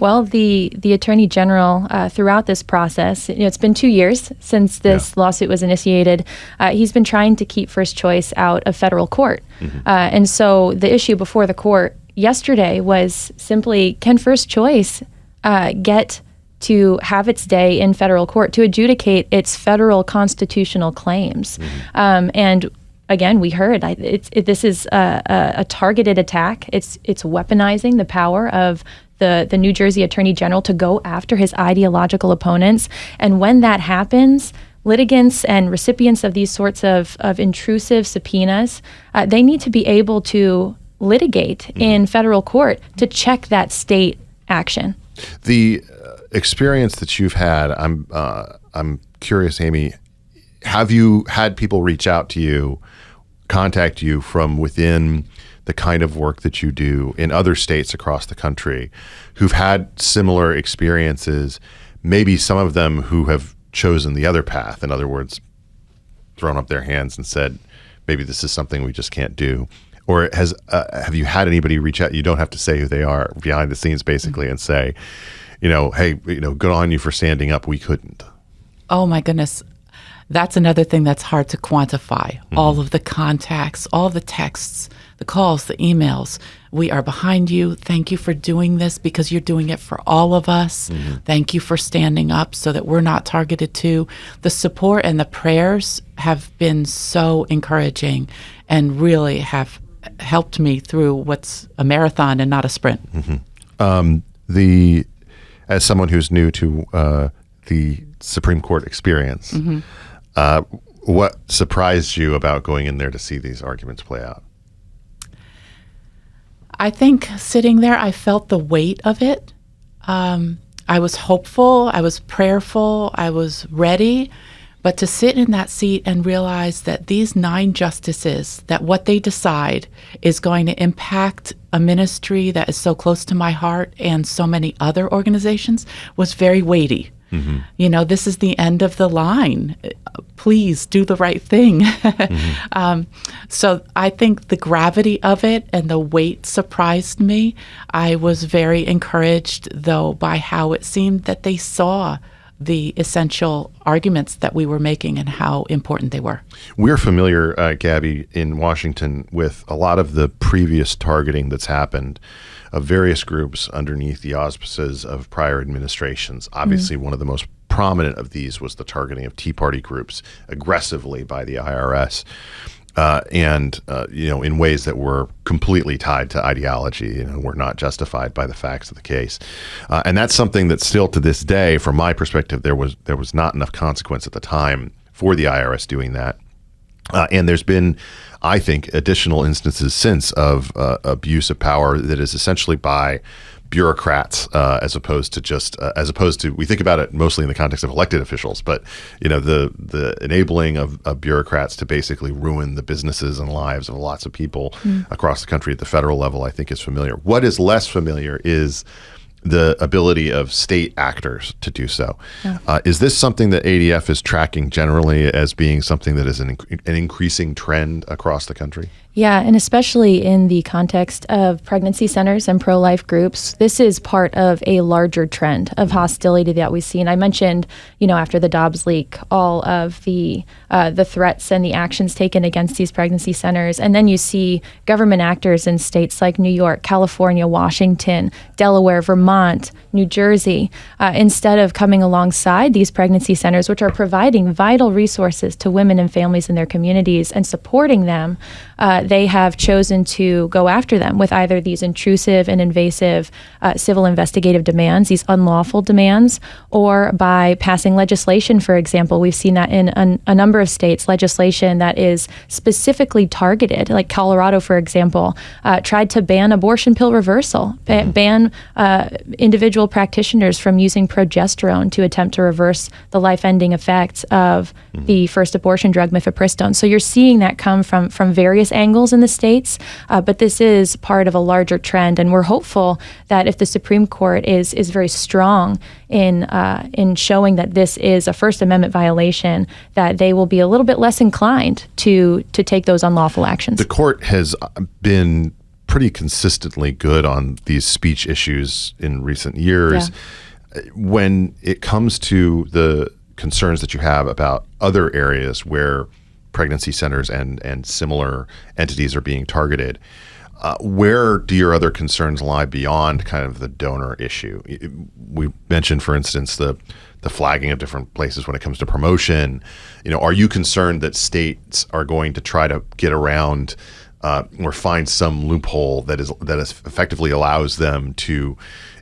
Well, the Attorney General, throughout this process, it's been 2 years since this lawsuit was initiated. He's been trying to keep First Choice out of federal court. And so the issue before the court yesterday was simply, can First Choice get to have its day in federal court to adjudicate its federal constitutional claims? And again, we heard this is a targeted attack. It's weaponizing the power of the New Jersey Attorney General to go after his ideological opponents. And when that happens, litigants and recipients of these sorts of intrusive subpoenas, they need to be able to litigate in federal court to check that state action. The experience that you've had, I'm curious, Aimee, have you had people reach out to you, contact you from within the kind of work that you do in other states across the country who've had similar experiences, maybe some of them who have chosen the other path, in other words, thrown up their hands and said, maybe this is something we just can't do? Or have you had anybody reach out? You don't have to say who they are, behind the scenes basically, and say, hey, good on you for standing up. We couldn't. Oh my goodness. That's another thing that's hard to quantify. All of the contacts, all the texts, the calls, the emails. We are behind you. Thank you for doing this, because you're doing it for all of us. Thank you for standing up so that we're not targeted too. The support and the prayers have been so encouraging and really have helped me through what's a marathon and not a sprint. As someone who's new to the Supreme Court experience, what surprised you about going in there to see these arguments play out? I think sitting there, I felt the weight of it. I was hopeful, I was prayerful, I was ready. But to sit in that seat and realize that these 9 justices, that what they decide is going to impact a ministry that is so close to my heart and so many other organizations, was very weighty. This is the end of the line. Please do the right thing. So I think the gravity of it and the weight surprised me. I was very encouraged, though, by how it seemed that they saw the essential arguments that we were making and how important they were. We're familiar, Gabby, in Washington with a lot of the previous targeting that's happened of various groups underneath the auspices of prior administrations. Obviously, one of the most prominent of these was the targeting of Tea Party groups aggressively by the IRS. And in ways that were completely tied to ideology, were not justified by the facts of the case. And that's something that still to this day, from my perspective, there was not enough consequence at the time for the IRS doing that. And there's been, I think, additional instances since of abuse of power that is essentially by bureaucrats, as opposed to we think about it mostly in the context of elected officials, but the enabling of bureaucrats to basically ruin the businesses and lives of lots of people across the country at the federal level, I think is familiar. What is less familiar is the ability of state actors to do so. Yeah. Is this something that ADF is tracking generally as being something that is an increasing trend across the country? Yeah, and especially in the context of pregnancy centers and pro-life groups, this is part of a larger trend of hostility that we see. And I mentioned, after the Dobbs leak, all of the threats and the actions taken against these pregnancy centers. And then you see government actors in states like New York, California, Washington, Delaware, Vermont, New Jersey, instead of coming alongside these pregnancy centers, which are providing vital resources to women and families in their communities and supporting them, they have chosen to go after them with either these intrusive and invasive civil investigative demands, these unlawful demands, or by passing legislation, for example. We've seen that in a number of states, legislation that is specifically targeted, like Colorado, for example, tried to ban abortion pill reversal, ban individual practitioners from using progesterone to attempt to reverse the life-ending effects of the first abortion drug, mifepristone. So you're seeing that come from various angles in the states, but this is part of a larger trend, and we're hopeful that if the Supreme Court is very strong in showing that this is a First Amendment violation, that they will be a little bit less inclined to take those unlawful actions. The court has been pretty consistently good on these speech issues in recent years. Yeah. When it comes to the concerns that you have about other areas where pregnancy centers and similar entities are being targeted, where do your other concerns lie beyond kind of the donor issue? We mentioned, for instance, the flagging of different places when it comes to promotion. Are you concerned that states are going to try to get around or find some loophole that effectively allows them to,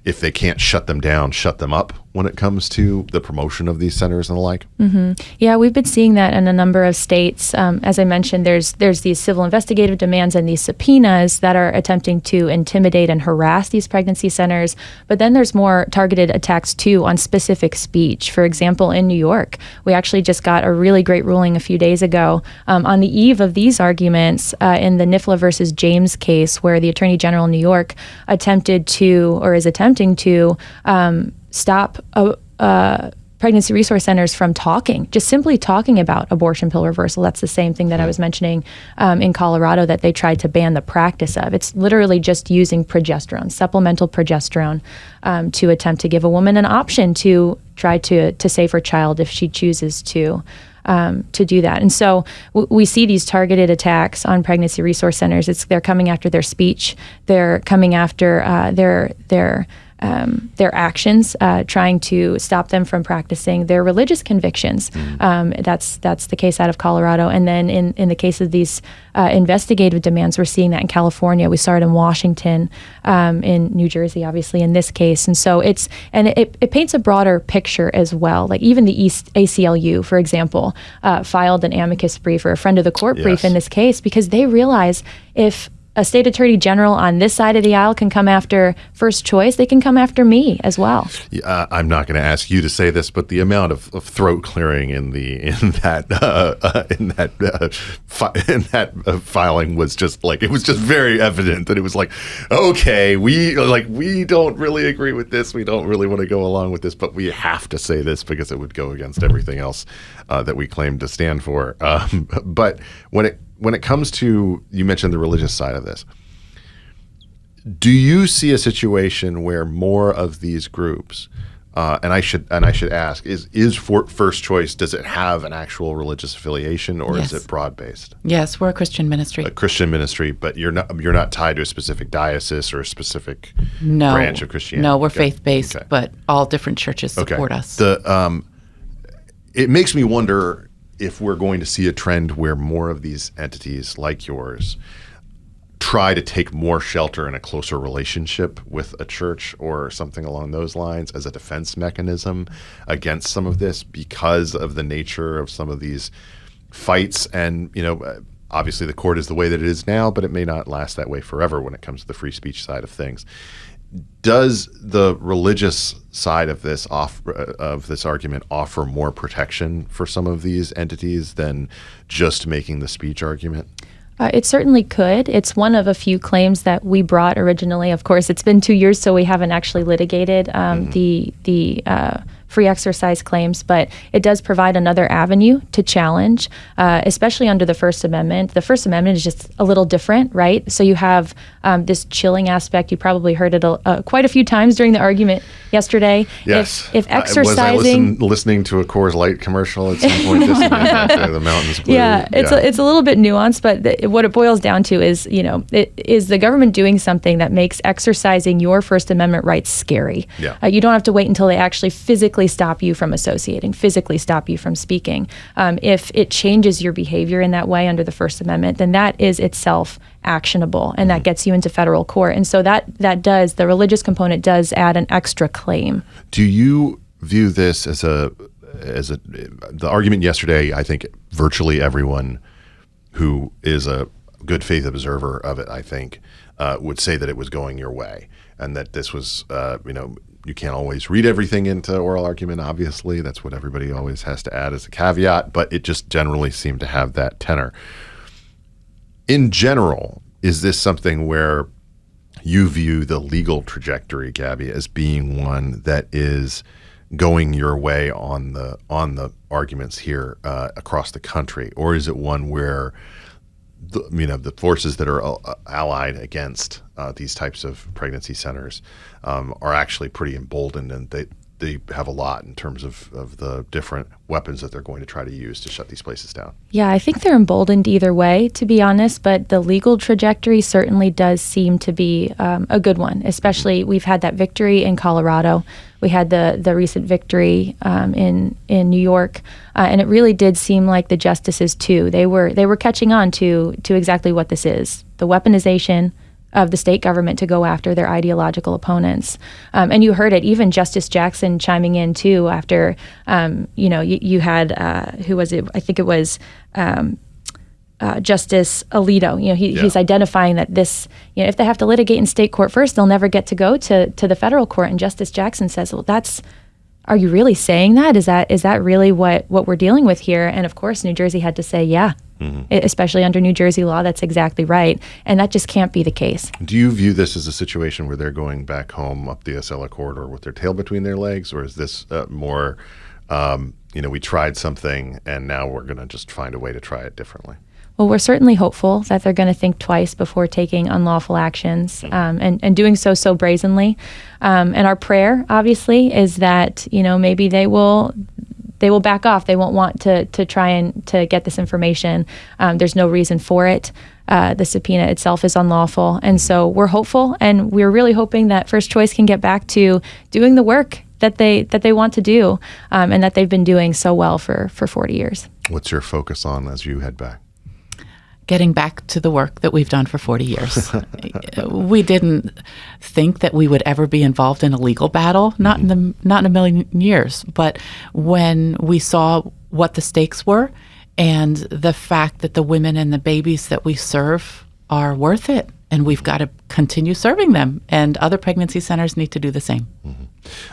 if they can't shut them down, shut them up when it comes to the promotion of these centers and the like? Mm-hmm. Yeah, we've been seeing that in a number of states. As I mentioned, there's these civil investigative demands and these subpoenas that are attempting to intimidate and harass these pregnancy centers. But then there's more targeted attacks, too, on specific speech. For example, in New York, we actually just got a really great ruling a few days ago on the eve of these arguments in the Nifla versus James case, where the Attorney General in New York is attempting to stop pregnancy resource centers from just simply talking about abortion pill reversal. That's the same thing that I was mentioning in Colorado that they tried to ban the practice of. It's literally just using progesterone, supplemental progesterone, to attempt to give a woman an option to try to save her child if she chooses to do that. And so we see these targeted attacks on pregnancy resource centers. They're coming after their speech. They're coming after their actions, trying to stop them from practicing their religious convictions. That's the case out of Colorado. And then in the case of these investigative demands, we're seeing that in California. We saw it in Washington, in New Jersey, obviously, in this case. And so it paints a broader picture as well. Like even the East ACLU, for example, filed an amicus brief or a friend of the court brief in this case, because they realize if a state attorney general on this side of the aisle can come after First Choice, they can come after me as well. I'm not going to ask you to say this, but the amount of throat clearing in that filing was just like, it was just very evident that it was like, okay, we don't really agree with this, we don't really want to go along with this, but we have to say this because it would go against everything else that we claim to stand for. But when it comes to, you mentioned the religious side of this, do you see a situation where more of these groups, and I should ask, is for First Choice, does it have an actual religious affiliation, or is it broad based? Yes, we're a Christian ministry. A Christian ministry, but you're not tied to a specific diocese or a specific branch of Christianity. No, we're faith based, but all different churches support us. It makes me wonder if we're going to see a trend where more of these entities like yours try to take more shelter in a closer relationship with a church or something along those lines as a defense mechanism against some of this, because of the nature of some of these fights, and obviously the court is the way that it is now, but it may not last that way forever when it comes to the free speech side of things. Does the religious side of this argument offer more protection for some of these entities than just making the speech argument? It certainly could. It's one of a few claims that we brought originally. Of course, it's been 2 years, so we haven't actually litigated the free exercise claims, but it does provide another avenue to challenge, especially under the First Amendment. The First Amendment is just a little different, right? So you have this chilling aspect. You probably heard it quite a few times during the argument yesterday. Yes. If exercising... Was I listening to a Coors Light commercial at some point this the mountains blue? Yeah, it's a little bit nuanced, but what it boils down to is, is the government doing something that makes exercising your First Amendment rights scary? Yeah. You don't have to wait until they actually physically stop you from associating, physically stop you from speaking. If it changes your behavior in that way under the First Amendment, then that is itself actionable, and that gets you into federal court. And so the religious component does add an extra claim. Do you view this as the argument yesterday? I think virtually everyone who is a good faith observer of it, I think, would say that it was going your way, and that this was, you can't always read everything into oral argument. Obviously, that's what everybody always has to add as a caveat, but it just generally seemed to have that tenor. In general, is this something where you view the legal trajectory, Gabby, as being one that is going your way on the arguments here across the country, or is it one where the forces that are allied against these types of pregnancy centers are actually pretty emboldened, and they have a lot in terms of the different weapons that they're going to try to use to shut these places down? Yeah, I think they're emboldened either way, to be honest, but the legal trajectory certainly does seem to be a good one. Especially, we've had that victory in Colorado. We had the recent victory in New York, and it really did seem like the justices too. They were catching on to exactly what this is: the weaponization of the state government to go after their ideological opponents. And you heard it, even Justice Jackson chiming in too after, you had, who was it? I think it was Justice Alito. He's identifying that this, if they have to litigate in state court first, they'll never get to go to the federal court. And Justice Jackson says, well, are you really saying that? Is that really what we're dealing with here? And of course, New Jersey had to say, yeah. Especially under New Jersey law, that's exactly right. And that just can't be the case. Do you view this as a situation where they're going back home up the Acela corridor with their tail between their legs? Or is this more, we tried something and now we're going to just find a way to try it differently? Well, we're certainly hopeful that they're going to think twice before taking unlawful actions and doing so brazenly. And our prayer, obviously, is that, maybe they will back off. They won't want to try and to get this information. There's no reason for it. The subpoena itself is unlawful. And so we're hopeful, and we're really hoping that First Choice can get back to doing the work that they want to do and that they've been doing so well for 40 years. What's your focus on as you head back? Getting back to the work that we've done for 40 years. We didn't think that we would ever be involved in a legal battle, not in a million years. But when we saw what the stakes were and the fact that the women and the babies that we serve are worth it, and we've got to continue serving them, and other pregnancy centers need to do the same.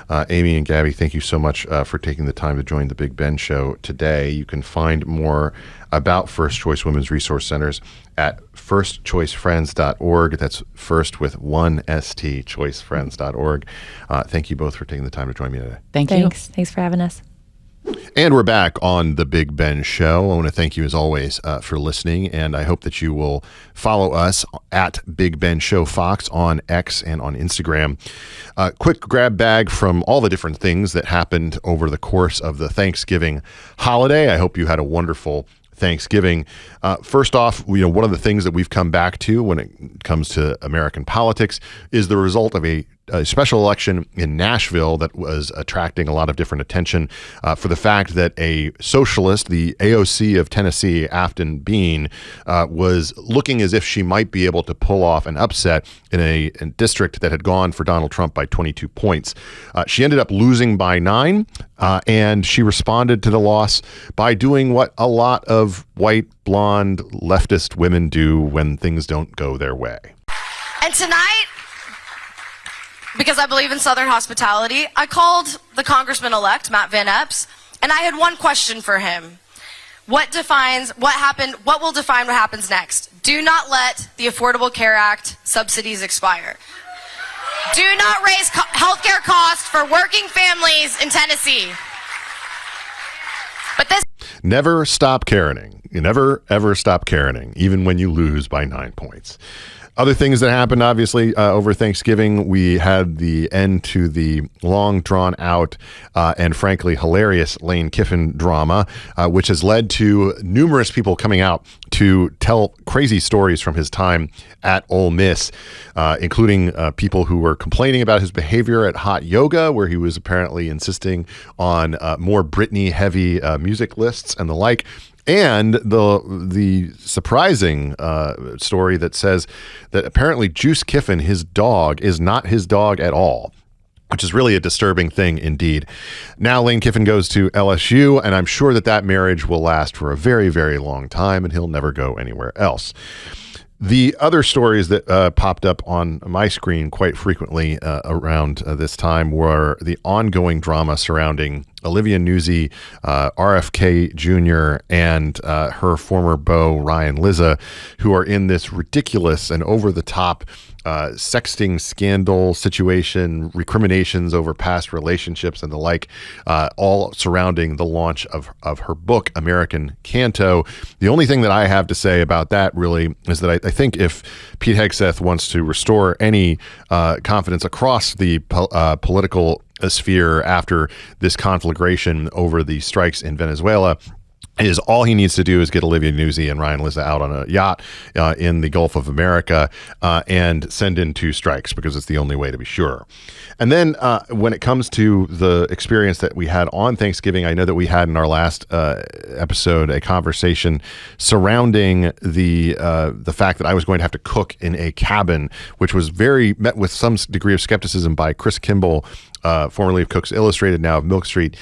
Aimee and Gabby, thank you so much for taking the time to join the Big Ben Show today. You can find more about First Choice Women's Resource Centers at firstchoicefriends.org. That's first with one ST, choicefriends.org. Thank you both for taking the time to join me today. Thanks for having us. And we're back on the Big Ben Show. I want to thank you as always for listening, and I hope that you will follow us at Big Ben Show Fox on X and on Instagram. Quick grab bag from all the different things that happened over the course of the Thanksgiving holiday. I hope you had a wonderful Thanksgiving. First off, one of the things that we've come back to when it comes to American politics is the result of a a special election in Nashville that was attracting a lot of different attention for the fact that a socialist, the AOC of Tennessee, Afton Bean, was looking as if she might be able to pull off an upset in a district that had gone for Donald Trump by 22 points. She ended up losing by 9, and she responded to the loss by doing what a lot of white, blonde, leftist women do when things don't go their way. And tonight, because I believe in Southern hospitality, I called the Congressman-elect, Matt Van Epps, and I had one question for him. What will define what happens next? Do not let the Affordable Care Act subsidies expire. Do not raise healthcare costs for working families in Tennessee. But this... Never stop Karening. You never, ever stop Karening, even when you lose by 9 points. Other things that happened, obviously, over Thanksgiving, we had the end to the long, drawn-out and, frankly, hilarious Lane Kiffin drama, which has led to numerous people coming out to tell crazy stories from his time at Ole Miss, including people who were complaining about his behavior at Hot Yoga, where he was apparently insisting on more Britney-heavy music lists and the like. And the surprising story that says that apparently Juice Kiffin, his dog, is not his dog at all, which is really a disturbing thing indeed. Now Lane Kiffin goes to LSU, and I'm sure that marriage will last for a very, very long time, and he'll never go anywhere else. The other stories that popped up on my screen quite frequently around this time were the ongoing drama surrounding Olivia Nuzzi, RFK Jr., and her former beau, Ryan Lizza, who are in this ridiculous and over-the-top sexting scandal situation, recriminations over past relationships and the like, all surrounding the launch of her book, American Canto. The only thing that I have to say about that really is that I think if Pete Hegseth wants to restore any confidence across the political sphere after this conflagration over the strikes in Venezuela, is all he needs to do is get Olivia Nuzzi and Ryan Lizza out on a yacht in the Gulf of America and send in 2 strikes, because it's the only way to be sure. And then when it comes to the experience that we had on Thanksgiving, I know that we had in our last episode a conversation surrounding the fact that I was going to have to cook in a cabin, which was met with some degree of skepticism by Chris Kimball, formerly of Cooks Illustrated, now of Milk Street,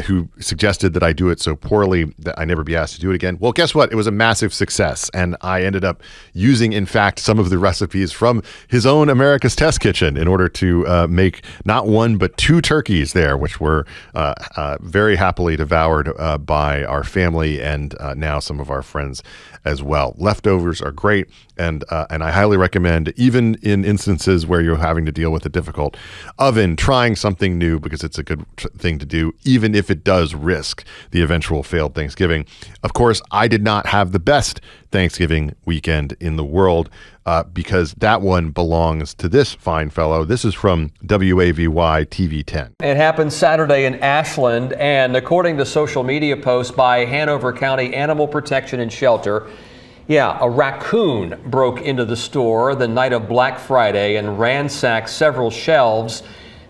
who suggested that I do it so poorly that I never be asked to do it again. Well, guess what? It was a massive success, and I ended up using, in fact, some of the recipes from his own America's Test Kitchen in order to make not 1 but 2 turkeys there, which were very happily devoured by our family and now some of our friends as well. Leftovers are great, and I highly recommend, even in instances where you're having to deal with a difficult oven, trying something new, because it's a good thing to do, even if it does risk the eventual failed Thanksgiving. Of course, I did not have the best Thanksgiving weekend in the world, because that one belongs to this fine fellow. This is from WAVY TV 10. It happened Saturday in Ashland, and according to social media posts by Hanover County Animal Protection and Shelter, a raccoon broke into the store the night of Black Friday and ransacked several shelves.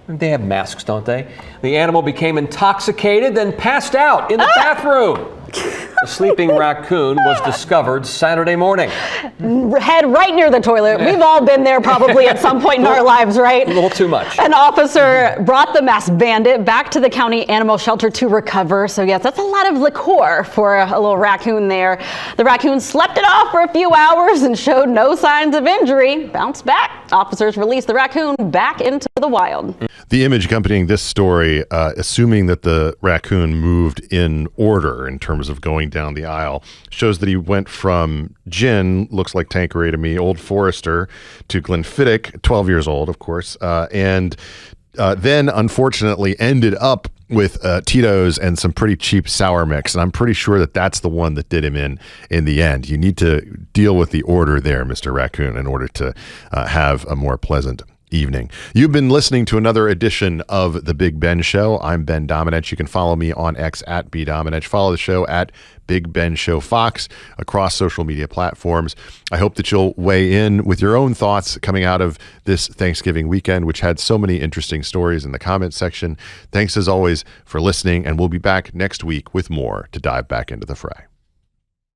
They have masks, don't they? The animal became intoxicated, then passed out in the bathroom. A sleeping raccoon was discovered Saturday morning. Head right near the toilet. We've all been there probably at some point in our lives, right? A little too much. An officer brought the masked bandit back to the county animal shelter to recover. So yes, that's a lot of liqueur for a little raccoon there. The raccoon slept it off for a few hours and showed no signs of injury. Bounced back. Officers released the raccoon back into the wild. The image accompanying this story, assuming that the raccoon moved in order in terms of going down the aisle, shows that he went from gin, looks like Tanqueray to me, Old Forester, to Glenfiddich, 12 years old, of course, and then unfortunately ended up with Tito's and some pretty cheap sour mix. And I'm pretty sure that that's the one that did him in the end. You need to deal with the order there, Mr. Raccoon, in order to have a more pleasant evening. You've been listening to another edition of The Big Ben Show. I'm Ben Domenech. You can follow me on X at bdomenech. Follow the show at Big Ben Show Fox across social media platforms. I hope that you'll weigh in with your own thoughts coming out of this Thanksgiving weekend, which had so many interesting stories in the comments section. Thanks as always for listening, and we'll be back next week with more to dive back into the fray.